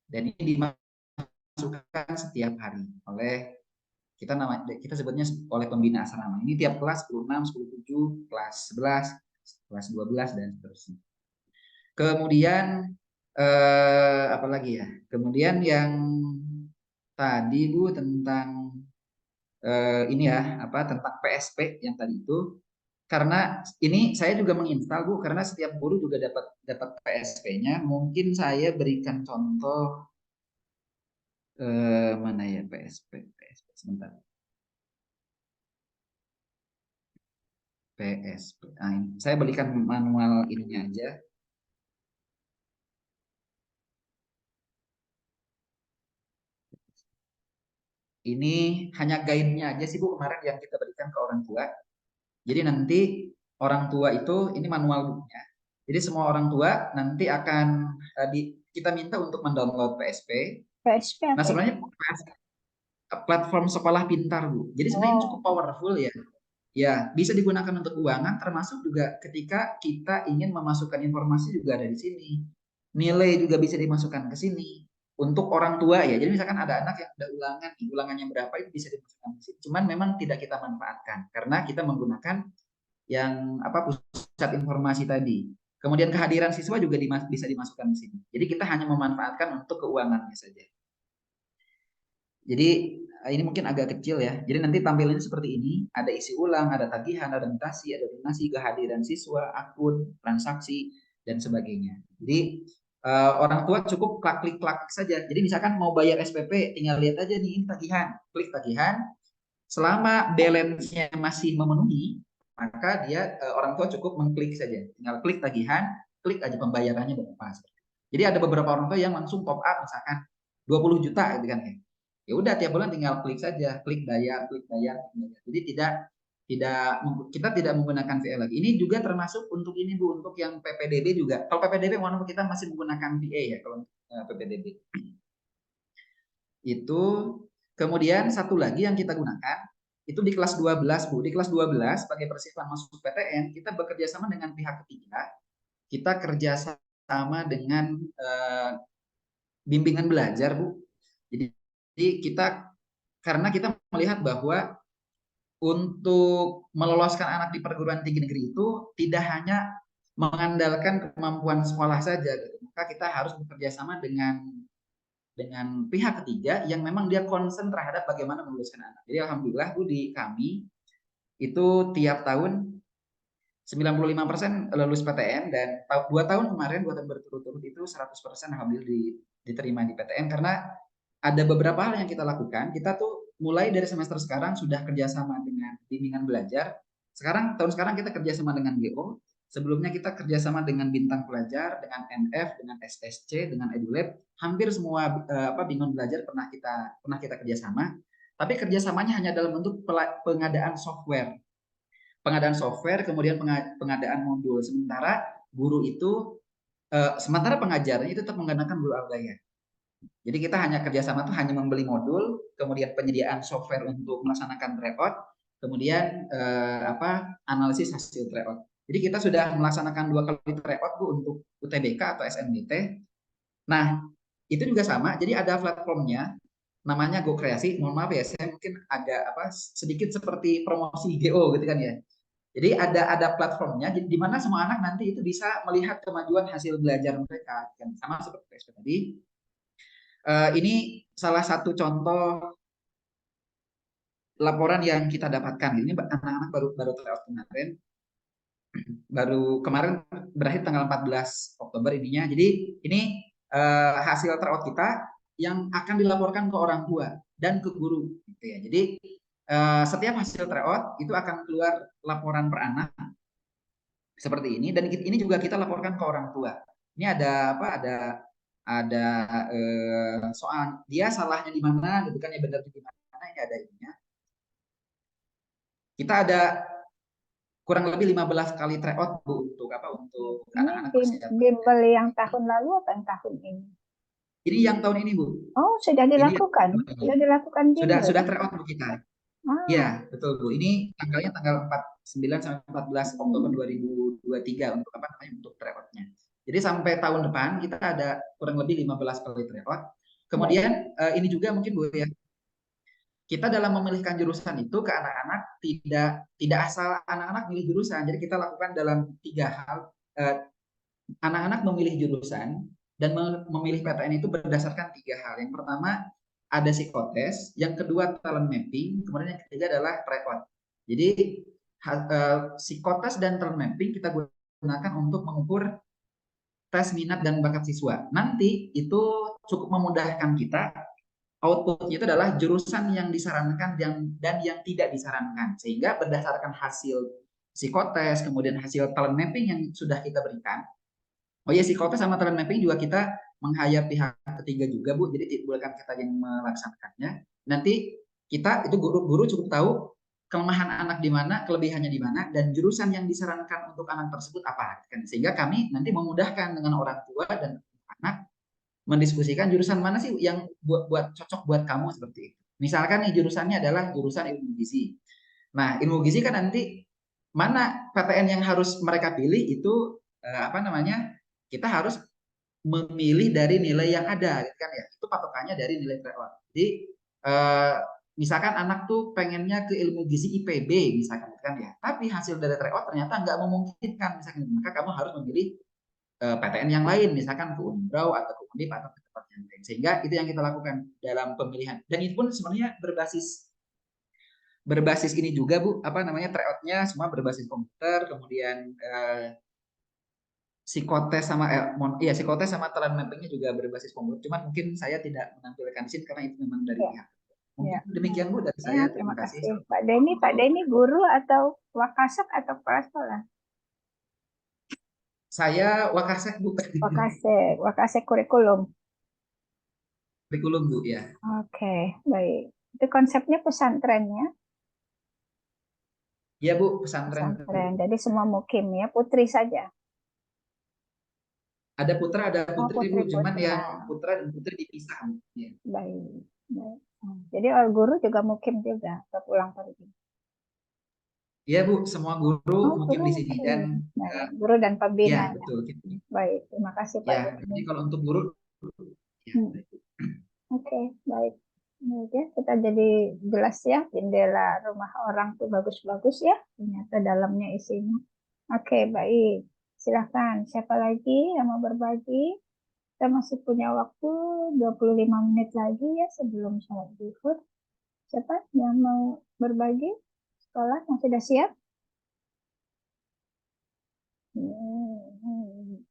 Dan ini dimasukkan setiap hari oleh kita sebutnya oleh pembina asrama. Ini tiap kelas 10, 6, 10, 7, kelas 11, kelas 12 dan seterusnya. Kemudian apa lagi ya? Kemudian yang tadi Bu tentang ini ya, tentang PSP yang tadi itu. Karena ini saya juga menginstal Bu, karena setiap guru juga dapat PSP-nya. Mungkin saya berikan contoh mana ya PSP sebentar. PSP. Nah, ini. Saya berikan manual ininya aja. Ini hanya guide-nya aja sih Bu kemarin yang kita berikan ke orang tua. Jadi nanti orang tua itu ini manual bukunya. Jadi semua orang tua nanti akan kita minta untuk mendownload PSP. PSP Nah, sebenarnya platform sekolah pintar, Bu. Jadi sebenarnya cukup powerful ya. Ya, bisa digunakan untuk keuangan termasuk juga ketika kita ingin memasukkan informasi juga ada di sini. Nilai juga bisa dimasukkan ke sini. Untuk orang tua ya. Jadi misalkan ada anak yang ada ulangannya berapa itu bisa dimasukkan ke sini. Cuman memang tidak kita manfaatkan karena kita menggunakan yang pusat informasi tadi. Kemudian kehadiran siswa juga bisa dimasukkan di sini. Jadi kita hanya memanfaatkan untuk keuangannya saja. Jadi ini mungkin agak kecil ya. Jadi nanti tampilannya seperti ini. Ada isi ulang, ada tagihan, ada mutasi, ada donasi, kehadiran siswa, akun, transaksi, dan sebagainya. Jadi orang tua cukup klik saja. Jadi misalkan mau bayar SPP, tinggal lihat aja nih, ini tagihan. Klik tagihan. Selama balance-nya masih memenuhi, maka dia orang tua cukup mengklik saja. Tinggal klik tagihan, klik aja pembayarannya berapa. Jadi ada beberapa orang tua yang langsung top up misalkan 20 juta gitu kan ya. Ya udah tiap bulan tinggal klik saja, klik bayar. Jadi kita tidak menggunakan VA lagi. Ini juga termasuk untuk ini Bu, untuk yang PPDB juga. Kalau PPDB mohon maaf, kita masih menggunakan VA ya kalau PPDB. Itu kemudian satu lagi yang kita gunakan itu di kelas 12 Bu. Di kelas 12 sebagai persiapan masuk PTN, kita bekerja sama dengan pihak ketiga. Kita kerja sama dengan bimbingan belajar Bu. Jadi karena kita melihat bahwa untuk meloloskan anak di perguruan tinggi negeri itu tidak hanya mengandalkan kemampuan sekolah saja, maka kita harus bekerja sama dengan pihak ketiga yang memang dia concern terhadap bagaimana meluluskan anak. Jadi alhamdulillah Bu, di kami itu tiap tahun 95% lulus PTN, dan 2 tahun kemarin, 2 tahun berturut-turut itu 100% alhamdulillah diterima di PTN. Karena ada beberapa hal yang kita lakukan. Kita tuh mulai dari semester sekarang sudah kerjasama dengan bimbingan belajar. Tahun sekarang kita kerjasama dengan GO. Sebelumnya kita kerjasama dengan Bintang Pelajar, dengan NF, dengan SSC, dengan EduLab. Hampir semua bimbingan belajar pernah kita kerjasama. Tapi kerjasamanya hanya dalam bentuk pengadaan software. Kemudian pengadaan modul. Sementara guru itu, sementara pengajarnya itu tetap menggunakan guru Al-Bayar. Jadi kita hanya kerjasama tuh hanya membeli modul, kemudian penyediaan software untuk melaksanakan tryout, kemudian analisis hasil tryout. Jadi kita sudah melaksanakan 2 kali tryout Bu untuk UTBK atau SNBT. Nah itu juga sama. Jadi ada platformnya, namanya Go Kreasi. Mohon maaf ya, saya mungkin agak sedikit seperti promosi GO gitu kan ya. Jadi ada platformnya, di mana semua anak nanti itu bisa melihat kemajuan hasil belajar mereka, kan sama seperti SP tadi. Ini salah satu contoh laporan yang kita dapatkan. Ini anak-anak baru tryout kemarin. Baru kemarin berakhir tanggal 14 Oktober ininya. Jadi ini hasil tryout kita yang akan dilaporkan ke orang tua dan ke guru gitu ya. Jadi setiap hasil tryout itu akan keluar laporan per anak seperti ini, dan ini juga kita laporkan ke orang tua. Ini ada soal dia salahnya di mana gitu kan ya, benar di mana, ini ada ininya. Kita ada kurang lebih 15 kali tryout Bu untuk anak-anak persiapan. Bimbel yang tahun lalu apa yang tahun ini? Ini yang tahun ini Bu. Oh, sudah dilakukan. Sudah dilakukan bimbel. Sudah tryout Bu kita. Ya, betul Bu. Ini tanggalnya tanggal 9 sampai 14 Oktober 2023 untuk tryout-nya. Jadi sampai tahun depan kita ada kurang lebih 15 kali tryout. Kemudian ini juga mungkin Bu ya, kita dalam memilihkan jurusan itu ke anak-anak tidak asal anak-anak milih jurusan. Jadi kita lakukan dalam 3 hal. Anak-anak memilih jurusan dan memilih PTN itu berdasarkan 3 hal. Yang pertama ada psikotes, yang kedua talent mapping, kemudian yang ketiga adalah tryout. Jadi psikotes dan talent mapping kita gunakan untuk mengukur tes minat dan bakat siswa. Nanti itu cukup memudahkan kita. Outputnya itu adalah jurusan yang disarankan dan yang tidak disarankan. Sehingga berdasarkan hasil psikotes, kemudian hasil talent mapping yang sudah kita berikan. Oh ya, psikotes sama talent mapping juga kita meng-hire pihak ketiga juga Bu. Jadi bukan kita yang melaksanakannya. Nanti kita itu guru cukup tahu kelemahan anak di mana, kelebihannya di mana, dan jurusan yang disarankan untuk anak tersebut apa. Sehingga kami nanti memudahkan dengan orang tua dan anak mendiskusikan jurusan mana sih yang cocok buat kamu seperti itu. Misalkan nih jurusannya adalah jurusan ilmu gizi. Nah, ilmu gizi kan nanti mana PTN yang harus mereka pilih itu kita harus memilih dari nilai yang ada kan ya. Itu patokannya dari nilai tryout. Jadi misalkan anak tuh pengennya ke ilmu gizi IPB misalkan kan ya, tapi hasil dari tryout ternyata nggak memungkinkan misalkan, maka kamu harus memilih PTN yang lain, misalkan ke Unbrau atau ke Undip atau ke tempat yang lain. Sehingga itu yang kita lakukan dalam pemilihan. Dan itu pun sebenarnya berbasis ini juga Bu, apa namanya, tryout-nya semua berbasis komputer, kemudian psikotes sama psikotes sama talent mapping-nya juga berbasis komputer. Cuman mungkin saya tidak menampilkan di sini karena itu memang dari Ya, pihak. Mungkin ya. demikian Bu dari Ya, saya. terima Terima kasih. kasih. Pak Denny guru atau Wakasek atau kepala sekolah? Saya Wakasek Bu. Wakasek kurikulum. Kurikulum Bu ya. Oke, baik. Itu konsepnya pesantrennya, Iya Bu, pesantren. pesantren. Jadi semua mukim ya, putri saja. Ada putra, ada Oh, putri Bu, cuman putri-putra. yang putra dan putri dipisah Bu. Ya. Baik, baik. Jadi guru juga mukim juga, atau pulang pergi. Iya Bu, semua guru Oh, mukim guru di sini dan Baik, guru dan pembina. ya Ya. betul. Baik, terima kasih Pak Ya, Denny. jadi kalau untuk guru ya. Oke, baik. Ya, kita jadi jelas ya, jendela rumah orang tuh bagus-bagus ya, ternyata dalamnya isinya. Oke, baik. Silakan, siapa lagi yang mau berbagi? Kita masih punya waktu 25 menit lagi ya sebelum sholat zuhur. Siapa yang mau berbagi? Sekolah yang sudah siap?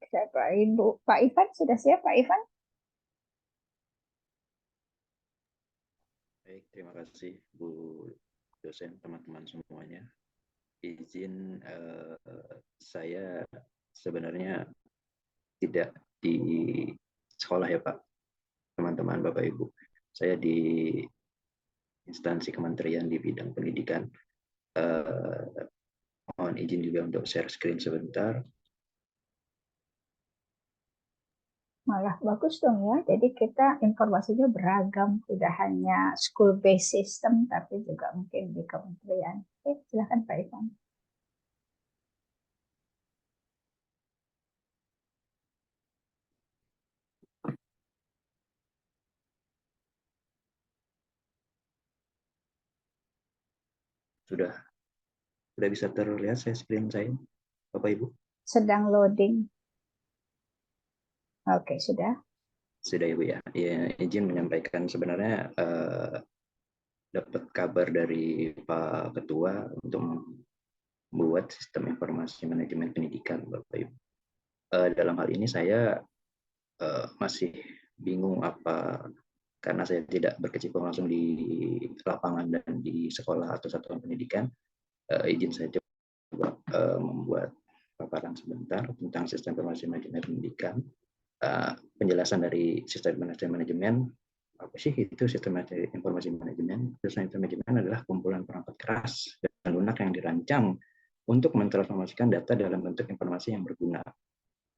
Siapa Ibu? Pak Ivan sudah siap, Pak Ivan? Baik, terima kasih Bu dosen, teman-teman semuanya. Izin saya sebenarnya tidak di sekolah ya Pak, teman-teman Bapak Ibu. Saya di instansi kementerian di bidang pendidikan. Mohon izin juga untuk share screen sebentar. Malah bagus dong ya. Jadi kita informasinya beragam, tidak hanya school based system, tapi juga mungkin di kementerian. Oke, silakan Pak Ivan. Sudah bisa terlihat saya screen saya, Bapak Ibu? Sedang loading. Oke, sudah. Sudah Ibu ya. Ya, izin menyampaikan sebenarnya dapat kabar dari Pak Ketua untuk membuat sistem informasi manajemen pendidikan, Bapak Ibu. Dalam hal ini saya masih bingung karena saya tidak berkecimpung langsung di lapangan dan di sekolah atau satuan pendidikan. Izin saya coba membuat paparan sebentar tentang sistem informasi manajemen pendidikan. Penjelasan dari sistem manajemen apa sih itu sistem informasi manajemen? Sistem manajemen adalah kumpulan perangkat keras dan lunak yang dirancang untuk mentransformasikan data dalam bentuk informasi yang berguna.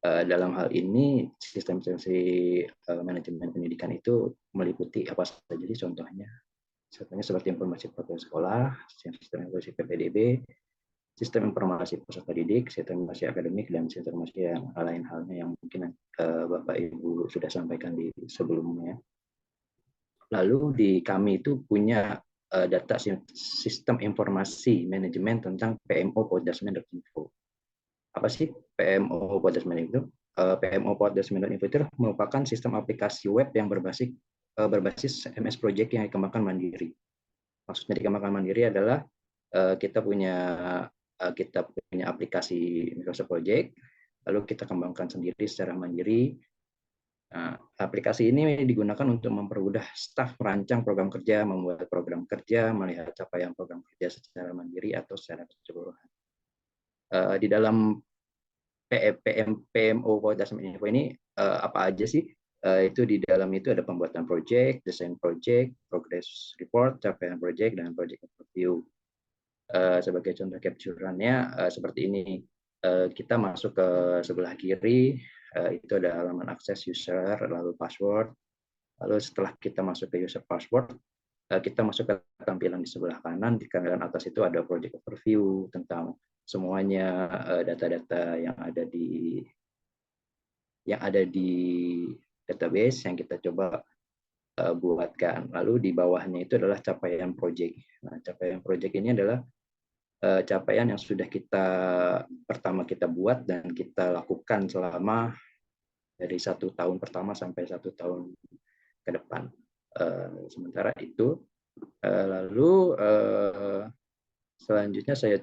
Dalam hal ini sistem manajemen pendidikan itu meliputi apa saja. Jadi contohnya seperti informasi protokol sekolah, sistem informasi PPDB, sistem informasi peserta didik, sistem informasi akademik, dan sistem informasi yang lain halnya yang mungkin Bapak Ibu sudah sampaikan di sebelumnya. Lalu di kami itu punya data sistem informasi manajemen tentang PMO Podasmen.info. Apa sih PMO Podasmen.info? PMO Podasmen.info itu merupakan sistem aplikasi web yang berbasis MS Project yang dikembangkan mandiri. Maksudnya dikembangkan mandiri adalah kita punya aplikasi Microsoft Project, lalu kita kembangkan sendiri secara mandiri. Nah, aplikasi ini digunakan untuk mempermudah staf merancang program kerja, membuat program kerja, melihat capaian program kerja secara mandiri atau secara keseluruhan. Di dalam PMO Podasmen.info ini apa aja sih? Itu di dalam itu ada pembuatan project, desain project, progress report, capaian project, dan project overview. Sebagai contoh capture-annya seperti ini. Kita masuk ke sebelah kiri, itu ada halaman akses user, lalu password. Lalu setelah kita masuk ke user password, kita masuk ke tampilan di sebelah kanan. Di tampilan atas itu ada project overview tentang semuanya data-data yang ada di database yang kita coba buatkan. Lalu di bawahnya itu adalah capaian project. Nah, capaian project ini adalah capaian yang sudah pertama kita buat dan kita lakukan selama dari 1 tahun pertama sampai 1 tahun ke depan. Sementara itu, lalu selanjutnya saya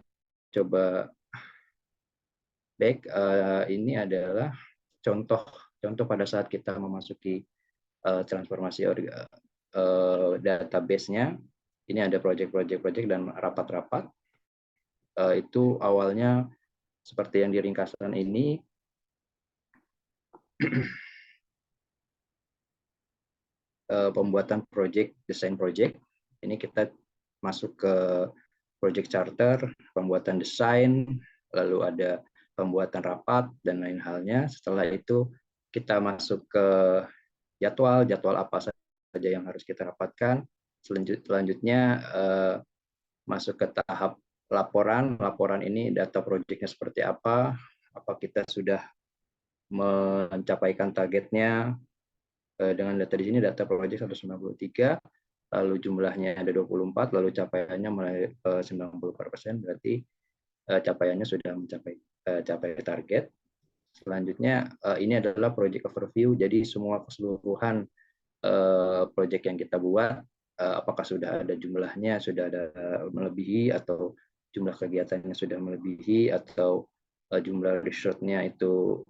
coba back. Ini adalah contoh pada saat kita memasuki transformasi database-nya. Ini ada project dan rapat-rapat. Itu awalnya seperti yang di ringkasan ini. Pembuatan desain project. Ini kita masuk ke project charter, pembuatan desain, lalu ada pembuatan rapat dan lain halnya. Setelah itu kita masuk ke jadwal apa saja yang harus kita rapatkan. Selanjutnya masuk ke tahap laporan. Laporan ini data projectnya seperti apa kita sudah mencapaikan targetnya. Dengan data di sini, data project 193, lalu jumlahnya ada 24, lalu capaiannya mulai 90%, berarti capaiannya sudah mencapai target. Selanjutnya ini adalah project overview, jadi semua keseluruhan project yang kita buat, apakah sudah ada jumlahnya, sudah ada melebihi, atau jumlah kegiatannya sudah melebihi, atau jumlah resource-nya itu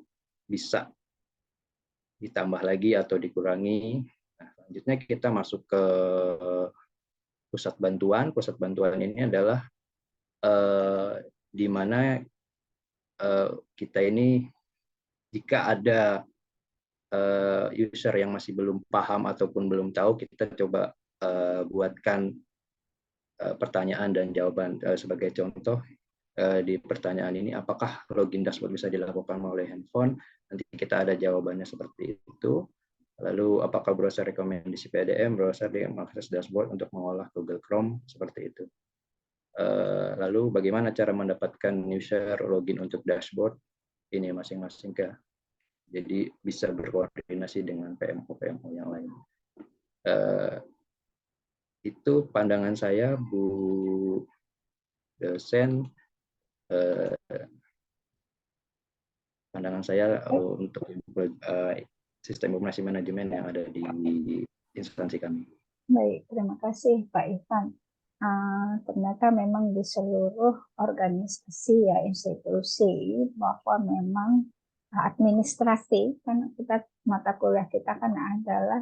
bisa ditambah lagi atau dikurangi. Nah, selanjutnya kita masuk ke pusat bantuan. Pusat bantuan ini adalah di mana kita ini jika ada user yang masih belum paham ataupun belum tahu, kita coba buatkan pertanyaan dan jawaban. Sebagai contoh, di pertanyaan ini, apakah login dashboard bisa dilakukan melalui handphone? Nanti kita ada jawabannya seperti itu. Lalu apakah browser rekomendasi PDM, browser yang mengakses dashboard untuk mengolah Google Chrome, seperti itu. Lalu bagaimana cara mendapatkan user login untuk dashboard? Ini masing-masing ke. Jadi bisa berkoordinasi dengan PMO yang lain. Itu pandangan saya, Bu dosen. Pandangan saya untuk sistem informasi manajemen yang ada di instansi kami. Baik, terima kasih Pak Ivan. Ternyata memang di seluruh organisasi ya institusi bahwa memang administrasi, kan kita mata kuliah kita kan adalah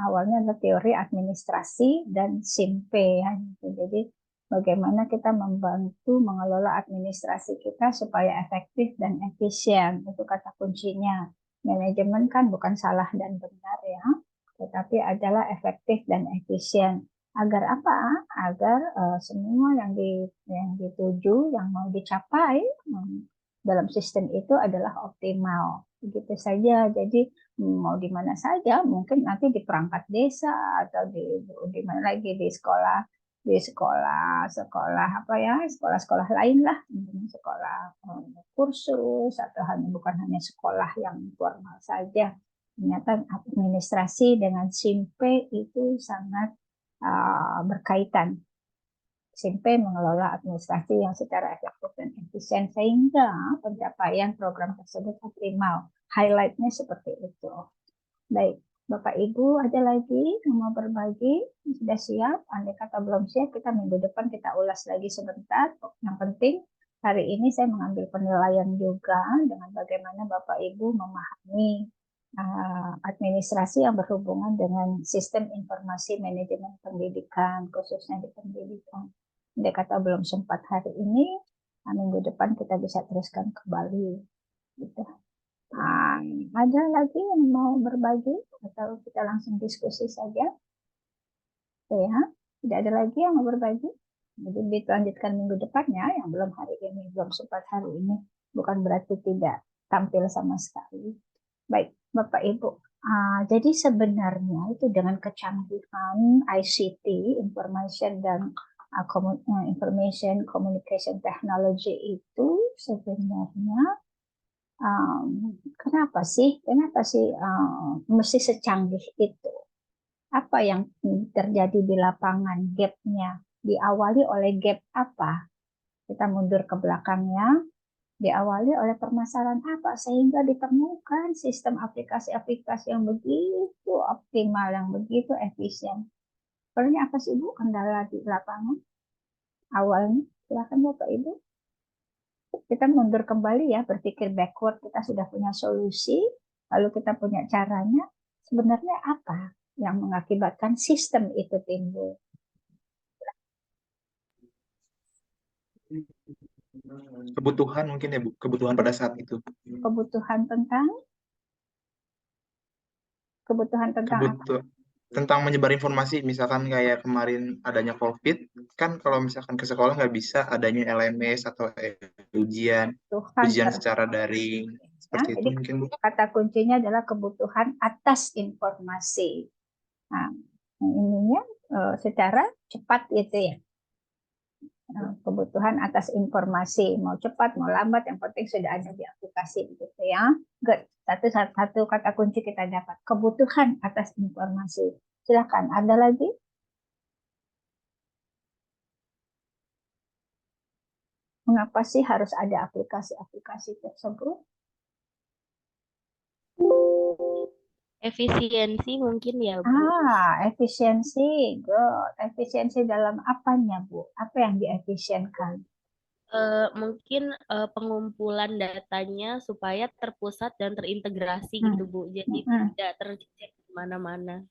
awalnya adalah teori administrasi dan SIMP ya. Jadi bagaimana kita membantu mengelola administrasi kita supaya efektif dan efisien, itu kata kuncinya. Manajemen kan bukan salah dan benar ya, tetapi adalah efektif dan efisien. Agar apa? Agar semua yang dituju, yang mau dicapai dalam sistem itu adalah optimal. Begitu saja. Jadi mau di mana saja, mungkin nanti di perangkat desa atau di mana lagi di sekolah sekolah lain lah, sekolah kursus atau bukan hanya sekolah yang formal saja. Ternyata administrasi dengan SIMP itu sangat berkaitan. SIMP mengelola administrasi yang secara efektif dan efisien sehingga pencapaian program tersebut optimal. Highlight-nya seperti itu. Baik, Bapak Ibu ada lagi yang mau berbagi? Sudah siap? Andai kata belum siap, kita minggu depan kita ulas lagi sebentar. Yang penting hari ini saya mengambil penilaian juga dengan bagaimana Bapak Ibu memahami administrasi yang berhubungan dengan sistem informasi manajemen pendidikan, khususnya di pendidikan. Andai kata belum sempat hari ini, minggu depan kita bisa teruskan kembali. Gitu. Ada lagi yang mau berbagi atau kita langsung diskusi saja? Ya, tidak ada lagi yang mau berbagi. Jadi dilanjutkan minggu depannya, yang belum hari ini, belum sempat hari ini, bukan berarti tidak tampil sama sekali. Baik, Bapak Ibu. Jadi sebenarnya itu dengan kecanggihan ICT, Information dan Information Communication Technology itu sebenarnya kenapa sih mesti secanggih itu? Apa yang terjadi di lapangan, gap-nya? Diawali oleh gap apa? Kita mundur ke belakangnya. Diawali oleh permasalahan apa sehingga ditemukan sistem aplikasi-aplikasi yang begitu optimal, yang begitu efisien. Sebenarnya apa sih Bu kendala di lapangan awalnya? Silakan Bapak Ibu. Kita mundur kembali ya, berpikir backward, kita sudah punya solusi, lalu kita punya caranya. Sebenarnya apa yang mengakibatkan sistem itu timbul? Kebutuhan mungkin ya Bu, kebutuhan pada saat itu. Kebutuhan tentang apa? Kebutuhan tentang menyebar informasi, misalkan kayak kemarin adanya COVID, kan kalau misalkan ke sekolah nggak bisa adanya LMS atau ujian Kebutuhan secara daring, ya. seperti itu Jadi mungkin Bu. kata kuncinya adalah kebutuhan atas informasi. Nah, ininya secara cepat gitu ya. Kebutuhan atas informasi, mau cepat mau lambat, yang penting sudah ada di aplikasi gitu ya. Good. Satu kata kunci kita dapat, kebutuhan atas informasi. Silakan, ada lagi? Mengapa sih harus ada aplikasi-aplikasi tersebut? Efisiensi mungkin ya, Bu. Efisiensi. Good. Efisiensi dalam apanya, Bu? Apa yang diefisienkan? Mungkin pengumpulan datanya supaya terpusat dan terintegrasi gitu Bu. Jadi tidak tercecer di mana-mana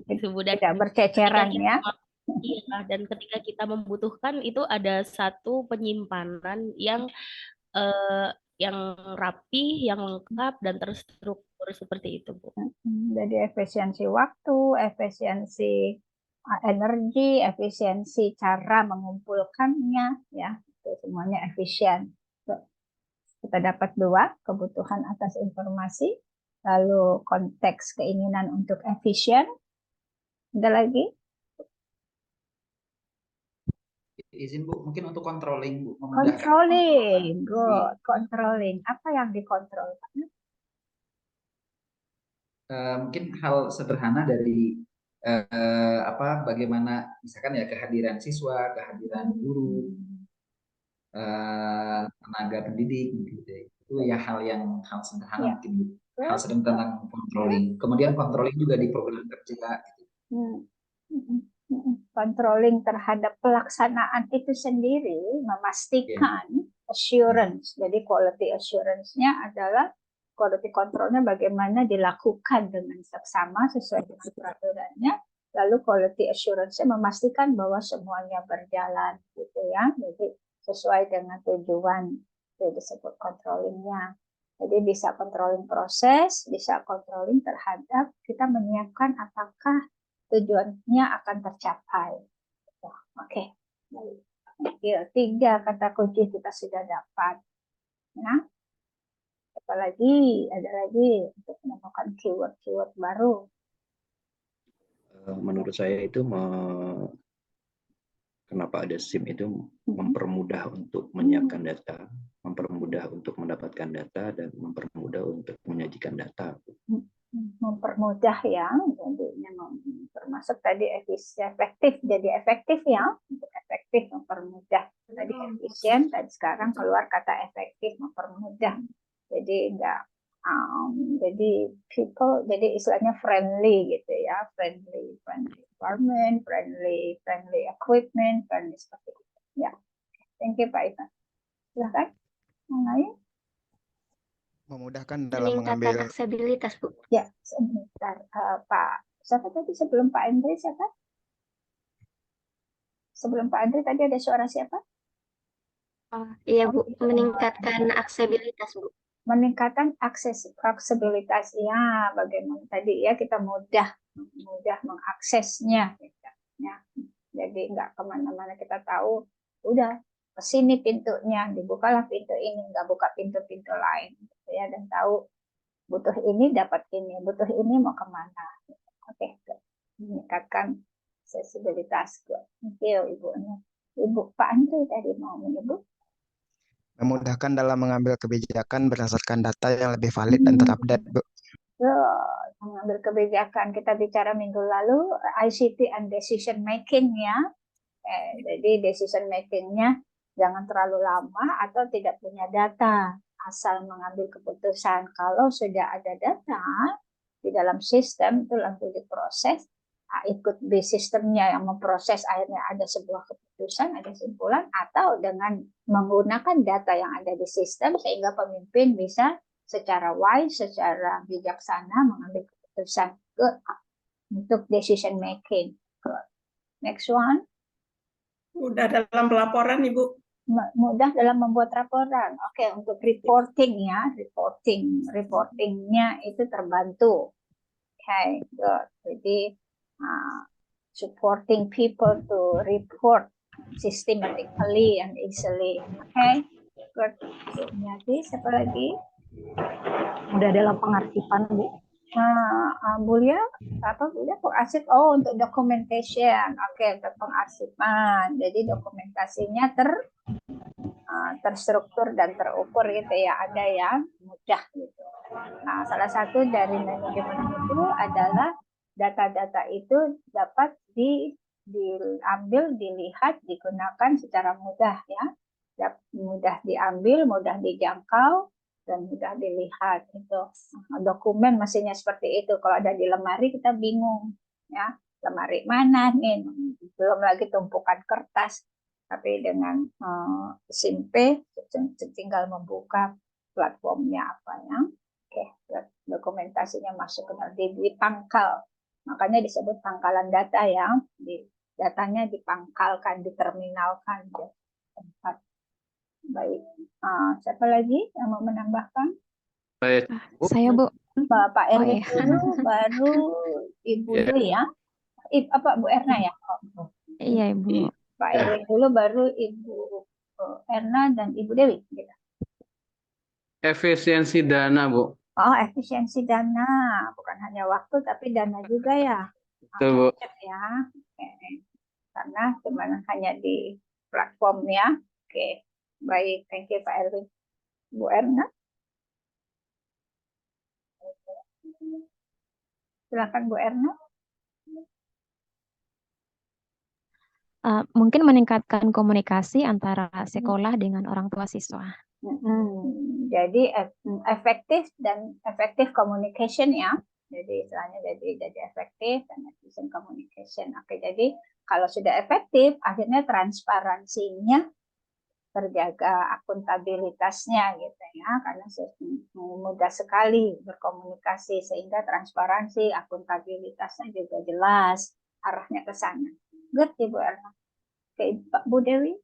gitu Bu. Dan Tidak berceceran ya. Iya, dan ketika kita membutuhkan itu ada satu penyimpanan yang rapi, yang lengkap dan terstruktur seperti itu Bu. Jadi efisiensi waktu, efisiensi energi, efisiensi cara mengumpulkannya, ya, itu semuanya efisien. Kita dapat dua, kebutuhan atas informasi, lalu konteks keinginan untuk efisien. Ada lagi? Izin Bu, mungkin untuk controlling Bu, memudahkan. Controlling, good. Controlling. Apa yang dikontrol? Mungkin hal sederhana dari bagaimana misalkan ya kehadiran siswa, kehadiran guru, tenaga pendidik gitu. Itu ya hal sederhana mungkin hal sederhana tentang controlling. Kemudian controlling juga di program kerja gitu. Controlling terhadap pelaksanaan itu sendiri memastikan assurance. Jadi quality assurance-nya adalah quality control-nya bagaimana dilakukan dengan seksama sesuai dengan peraturannya. Lalu quality assurance-nya memastikan bahwa semuanya berjalan gitu ya. Jadi sesuai dengan tujuan, itu disebut controlling-nya. Jadi bisa controlling proses, bisa controlling terhadap kita menyiapkan apakah tujuannya akan tercapai. Oke. Tiga kata kunci kita sudah dapat. Ya. Apalagi ada lagi untuk menemukan keyword-keyword baru. Menurut saya itu kenapa ada SIM itu mempermudah untuk menyiapkan data, mempermudah untuk mendapatkan data, dan mempermudah untuk menyajikan data. Mempermudah ya, jadi termasuk tadi efektif, jadi efektif ya, untuk efektif mempermudah. Tadi efisien, tadi sekarang keluar kata efektif mempermudah. Jadi enggak jadi people, jadi istilahnya friendly gitu ya, friendly environment, friendly equipment, friendly seperti itu. Ya, thank you Pak Ivan. Silakan, yang lain. Memudahkan dalam mengambil aksesibilitas Bu. Ya, sebentar Pak. Siapa tadi sebelum Pak Andre siapa? Sebelum Pak Andre tadi ada suara siapa? Iya Bu, meningkatkan aksesibilitas Bu. Meningkatkan aksesibilitas ya, bagaimana tadi ya kita mudah mengaksesnya gitu, ya. Jadi nggak kemana-mana, kita tahu udah ke sini pintunya, dibukalah pintu ini, nggak buka pintu-pintu lain gitu ya, dan tahu butuh ini dapat ini, butuh ini mau kemana. Oke, meningkatkan aksesibilitas. Thank you Ibu Pak Andri tadi mau menyebut. Memudahkan dalam mengambil kebijakan berdasarkan data yang lebih valid dan terupdate, Bu. mengambil kebijakan. Kita bicara minggu lalu ICT and decision making ya. Jadi decision makingnya jangan terlalu lama atau tidak punya data, asal mengambil keputusan. Kalau sudah ada data di dalam sistem itu langsung diproses, ikut B sistemnya yang memproses, akhirnya ada sebuah keputusan, ada kesimpulan, atau dengan menggunakan data yang ada di sistem sehingga pemimpin bisa secara wise, secara bijaksana mengambil keputusan untuk decision making. Next one. Mudah dalam pelaporan, Ibu. Mudah dalam membuat laporan. Oke, untuk reporting ya, reportingnya itu terbantu. Oke, good. Jadi supporting people to report systematically and easily. Oke, good. Jadi siapa lagi? Mudah dalam pengarsipan, Bu. Bulia, apa Bulia? Pengarsip, untuk documentation. Oke, untuk pengarsipan. Jadi dokumentasinya terstruktur dan terukur gitu ya, ada yang mudah gitu. Nah, salah satu dari manajemen itu adalah data-data itu dapat diambil, dilihat, digunakan secara mudah ya. Mudah diambil, mudah dijangkau, dan mudah dilihat itu. Dokumen mestinya seperti itu. Kalau ada di lemari kita bingung ya, lemari mana nih, belum lagi tumpukan kertas. Tapi dengan Simpe tinggal membuka platformnya apa ya. Oke, dokumentasinya masuk ke di pangkal. Makanya disebut pangkalan data ya. Datanya dipangkalkan, diterminalkan di tempat. Baik, siapa lagi yang mau menambahkan? Saya, Bu. Pak Erwin iya. dulu, baru Ibu Dwi ya. Bu Erna ya? Iya, Ibu. Pak Erwin dulu, baru Ibu Erna dan Ibu Dewi. Gitu. Efisiensi dana, Bu. Efisiensi dana, bukan hanya waktu tapi dana juga ya. Betul, Bu. Ya. Karena cuma hanya di platformnya. Oke. Baik, thank you Pak Erwin. Bu Erna. Silakan Bu Erna. Mungkin meningkatkan komunikasi antara sekolah dengan orang tua siswa. Jadi efektif communication ya. Jadi istilahnya jadi efektif dan efficient communication. Oke, jadi kalau sudah efektif, akhirnya transparansinya terjaga, akuntabilitasnya gitu ya, karena mudah sekali berkomunikasi sehingga transparansi, akuntabilitasnya juga jelas arahnya ke sana. Good, Ibu Erna. Oke, Pak Bu Dewi.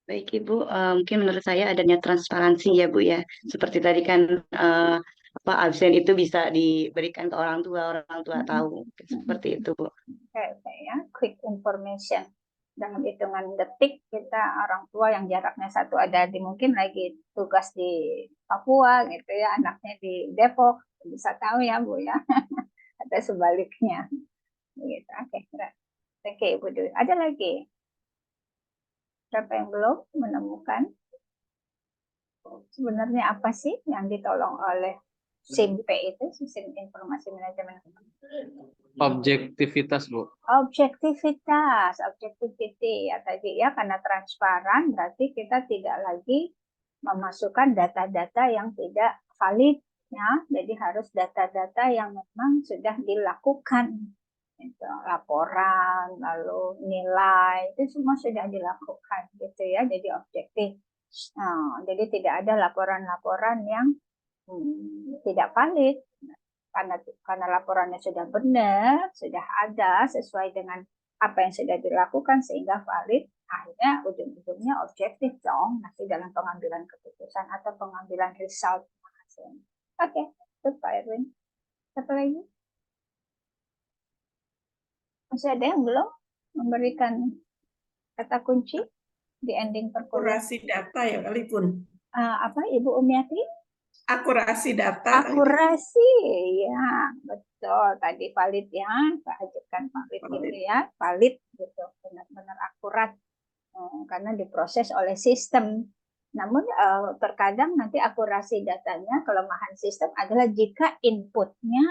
Baik Ibu, mungkin menurut saya adanya transparansi ya Bu ya. Seperti tadi kan absen itu bisa diberikan ke orang tua tahu. Seperti itu Bu. Oke ya, quick information. Dalam hitungan detik kita orang tua yang jaraknya satu ada mungkin lagi tugas di Papua gitu ya, anaknya di Depok, bisa tahu ya Bu ya. Atau sebaliknya. Gitu. Oke, thank you Ibu Dwi. Ada lagi? Siapa yang belum menemukan sebenarnya apa sih yang ditolong oleh SIMP itu, Sistem Informasi Manajemen? Objektivitas, Bu. Objectivity ya tadi ya, karena transparan berarti kita tidak lagi memasukkan data-data yang tidak valid ya. Jadi harus data-data yang memang sudah dilakukan. Itu, laporan, lalu nilai, itu semua sudah dilakukan gitu ya, jadi objektif. Jadi tidak ada laporan-laporan yang tidak valid, karena laporannya sudah benar, sudah ada sesuai dengan apa yang sudah dilakukan sehingga valid, akhirnya ujung-ujungnya objektif dong nanti dalam pengambilan keputusan atau pengambilan result. Oke, itu Pak Erwin. Satu lagi? Masih ada yang belum memberikan kata kunci di ending perkuliahan? Akurasi data ya kali Pun. Apa Ibu Umiati? Akurasi data. Akurasi, ya betul. Tadi valid ya, Pak ajarkan valid gitu ya, valid gitu, benar-benar akurat karena diproses oleh sistem. Namun terkadang nanti akurasi datanya, kelemahan sistem adalah jika inputnya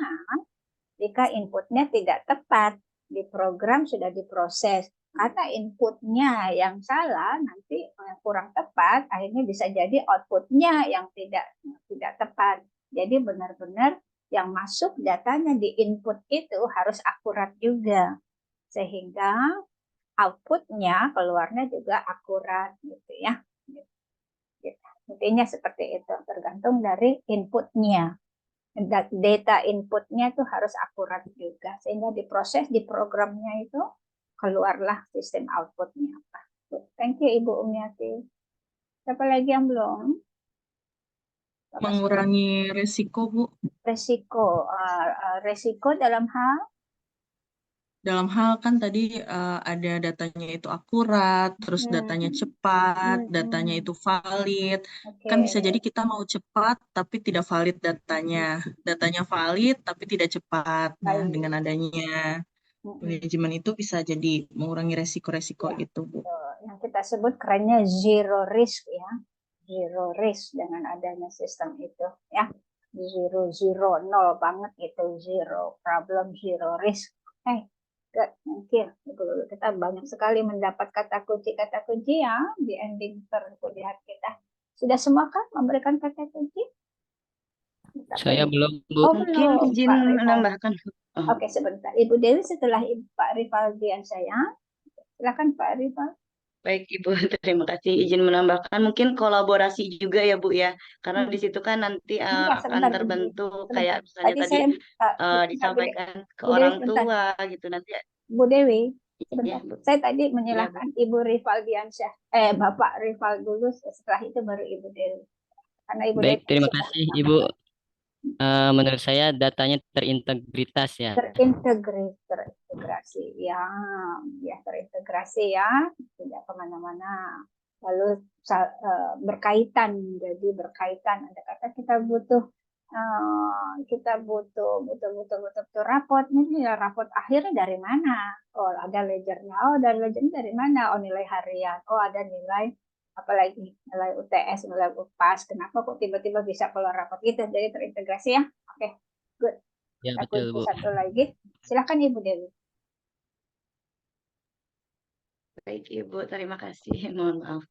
tidak tepat di program sudah diproses. Karena inputnya yang salah, nanti kurang tepat, akhirnya bisa jadi outputnya yang tidak tepat. Jadi benar-benar yang masuk datanya di input itu harus akurat juga, sehingga outputnya keluarnya juga akurat gitu ya. Intinya seperti itu, tergantung dari inputnya. Data inputnya itu harus akurat juga, sehingga diproses di programnya itu keluarlah sistem outputnya apa. Thank you Ibu Umiati. Siapa lagi yang belum? Mengurangi resiko, Bu. Resiko dalam hal kan tadi ada datanya itu akurat, terus datanya cepat, datanya itu valid. Kan bisa jadi kita mau cepat tapi tidak valid datanya. Datanya valid tapi tidak cepat. Nah, dengan adanya manajemen itu bisa jadi mengurangi resiko-resiko itu, Bu. yang kita sebut kerennya zero risk ya. Zero risk dengan adanya sistem itu ya. Zero, nol banget itu, zero problem, zero risk. Good, thank you. Kita banyak sekali mendapat kata kunci ya di ending perkuliahan kita. Sudah semua kan memberikan kata kunci? Saya belum, Bu. Mungkin belum, izin Pak Rivaldi. menambahkan. Oke, sebentar. Ibu Dewi setelah Pak Rivaldi yang saya. Silakan Pak Rivaldi. Baik Ibu, terima kasih. Izin menambahkan mungkin kolaborasi juga ya Bu ya, karena di situ kan nanti Iya, akan sebentar, terbentuk sebentar. kayak misalnya Tadi tadi saya disampaikan ke Bu Dewi, orang sebentar. tua gitu nanti. Bu Dewi, Iya, sebentar. Bu. Saya tadi Iya, Bu. menyalahkan Ibu Rivaldiansyah. Bapak Rival dulu, setelah itu baru Ibu Dewi. Karena Ibu Baik, Dewi terima sudah kasih Ibu. Menurut saya datanya terintegritas ya. terintegrasi ya, terintegrasi ya, tidak kemana-mana. Lalu berkaitan, jadi berkaitan. Ada kata kita butuh rapot. Ini ya rapot akhirnya dari mana? Oh, ada ledgernya. Oh, dari ledgernya dari mana? Oh, nilai harian. Oh, ada nilai apalagi nilai UTS, nilai UPAS. Kenapa kok tiba-tiba bisa keluar rapot gitu? Jadi terintegrasi ya. Oke, good. Ya, Kita betul, kunci Bu. satu lagi. Silakan Ibu Dewi. Baik Ibu, terima kasih. Mohon maaf.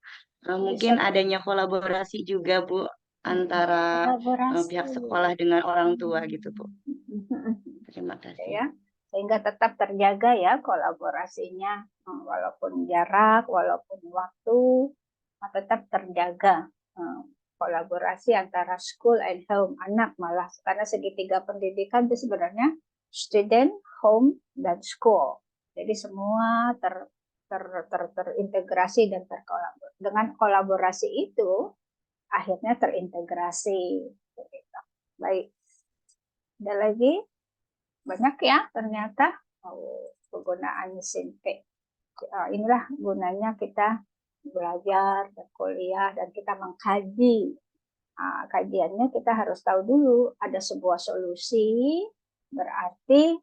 Mungkin adanya kolaborasi juga Bu antara pihak sekolah dengan orang tua gitu Bu. Terima kasih. Ya, sehingga tetap terjaga ya kolaborasinya, walaupun jarak, walaupun waktu, tetap terjaga kolaborasi antara school and home, anak malah karena segitiga pendidikan itu sebenarnya student, home, dan school. Jadi semua terintegrasi dan terkolaborasi. Dengan kolaborasi itu akhirnya terintegrasi. Baik, ada lagi? Banyak ya ternyata penggunaan SIMP. Inilah gunanya kita belajar, berkuliah, dan kita mengkaji. Kajiannya kita harus tahu dulu ada sebuah solusi, berarti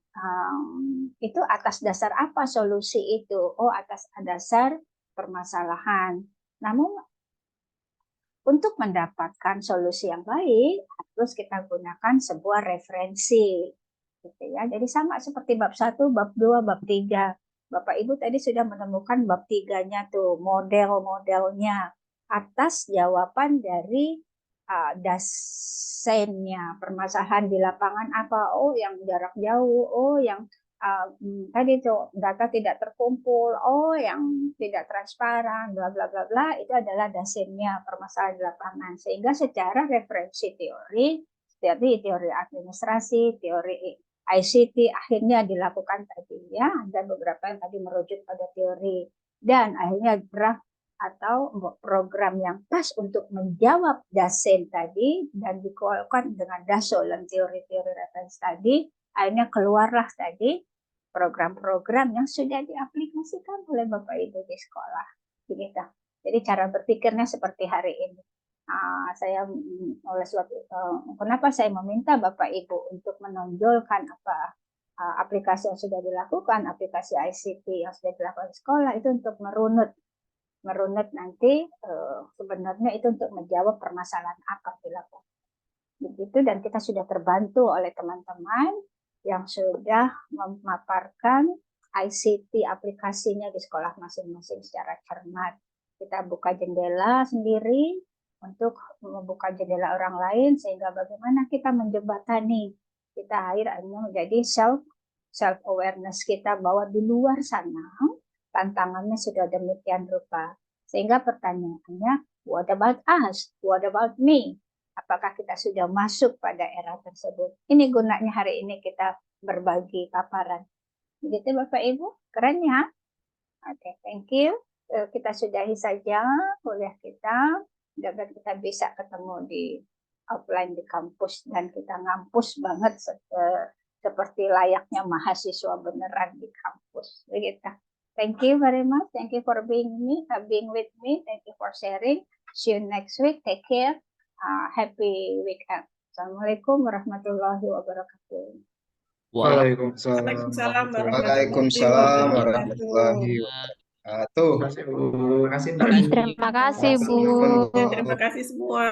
itu atas dasar apa solusi itu? Oh, atas dasar permasalahan. Namun untuk mendapatkan solusi yang baik harus kita gunakan sebuah referensi. Gitu ya. Jadi sama seperti bab 1, bab 2, bab 3. Bapak Ibu tadi sudah menemukan bab 3-nya tuh, model-modelnya atas jawaban dari dosennya. Permasalahan di lapangan apa? Oh, yang jarak jauh. Oh, yang tadi tuh data tidak terkumpul. Oh, yang tidak transparan, bla bla bla bla. Itu adalah dosennya, permasalahan di lapangan. Sehingga secara referensi teori administrasi, teori ICT akhirnya dilakukan tadi ya, ada beberapa yang tadi merujuk pada teori dan akhirnya draft atau program yang pas untuk menjawab dosen tadi dan dikeluarkan dengan dasar dan teori-teori referensi tadi, akhirnya keluarlah tadi program-program yang sudah diaplikasikan oleh Bapak Ibu di sekolah. Begitu. Jadi cara berpikirnya seperti hari ini. Saya oleh sebab kenapa saya meminta Bapak Ibu untuk menonjolkan apa aplikasi yang sudah dilakukan, aplikasi ICT yang sudah dilakukan di sekolah itu untuk merunut merunut nanti sebenarnya itu untuk menjawab permasalahan apa di lapangan. Begitu, dan kita sudah terbantu oleh teman-teman yang sudah memaparkan ICT aplikasinya di sekolah masing-masing secara cermat. Kita buka jendela sendiri untuk membuka jendela orang lain, sehingga bagaimana kita menjembatani, kita akhirnya menjadi self awareness kita bahwa di luar sana tantangannya sudah demikian rupa. Sehingga pertanyaannya, what about us? What about me? Apakah kita sudah masuk pada era tersebut? Ini gunanya hari ini kita berbagi paparan. Begitu Bapak Ibu, keren ya? Oke, thank you. Kita sudahi saja kuliah kita, dan kita bisa ketemu di offline di kampus, dan kita ngampus banget seperti layaknya mahasiswa beneran di kampus. Begitu. Thank you very much. Thank you for being with me. Thank you for sharing. See you next week. Take care. Happy weekend. Assalamualaikum warahmatullahi wabarakatuh. Waalaikumsalam Waalaikumsalam warahmatullahi wabarakatuh. Terima kasih, Bu. Terima kasih, Bu. Terima kasih semua.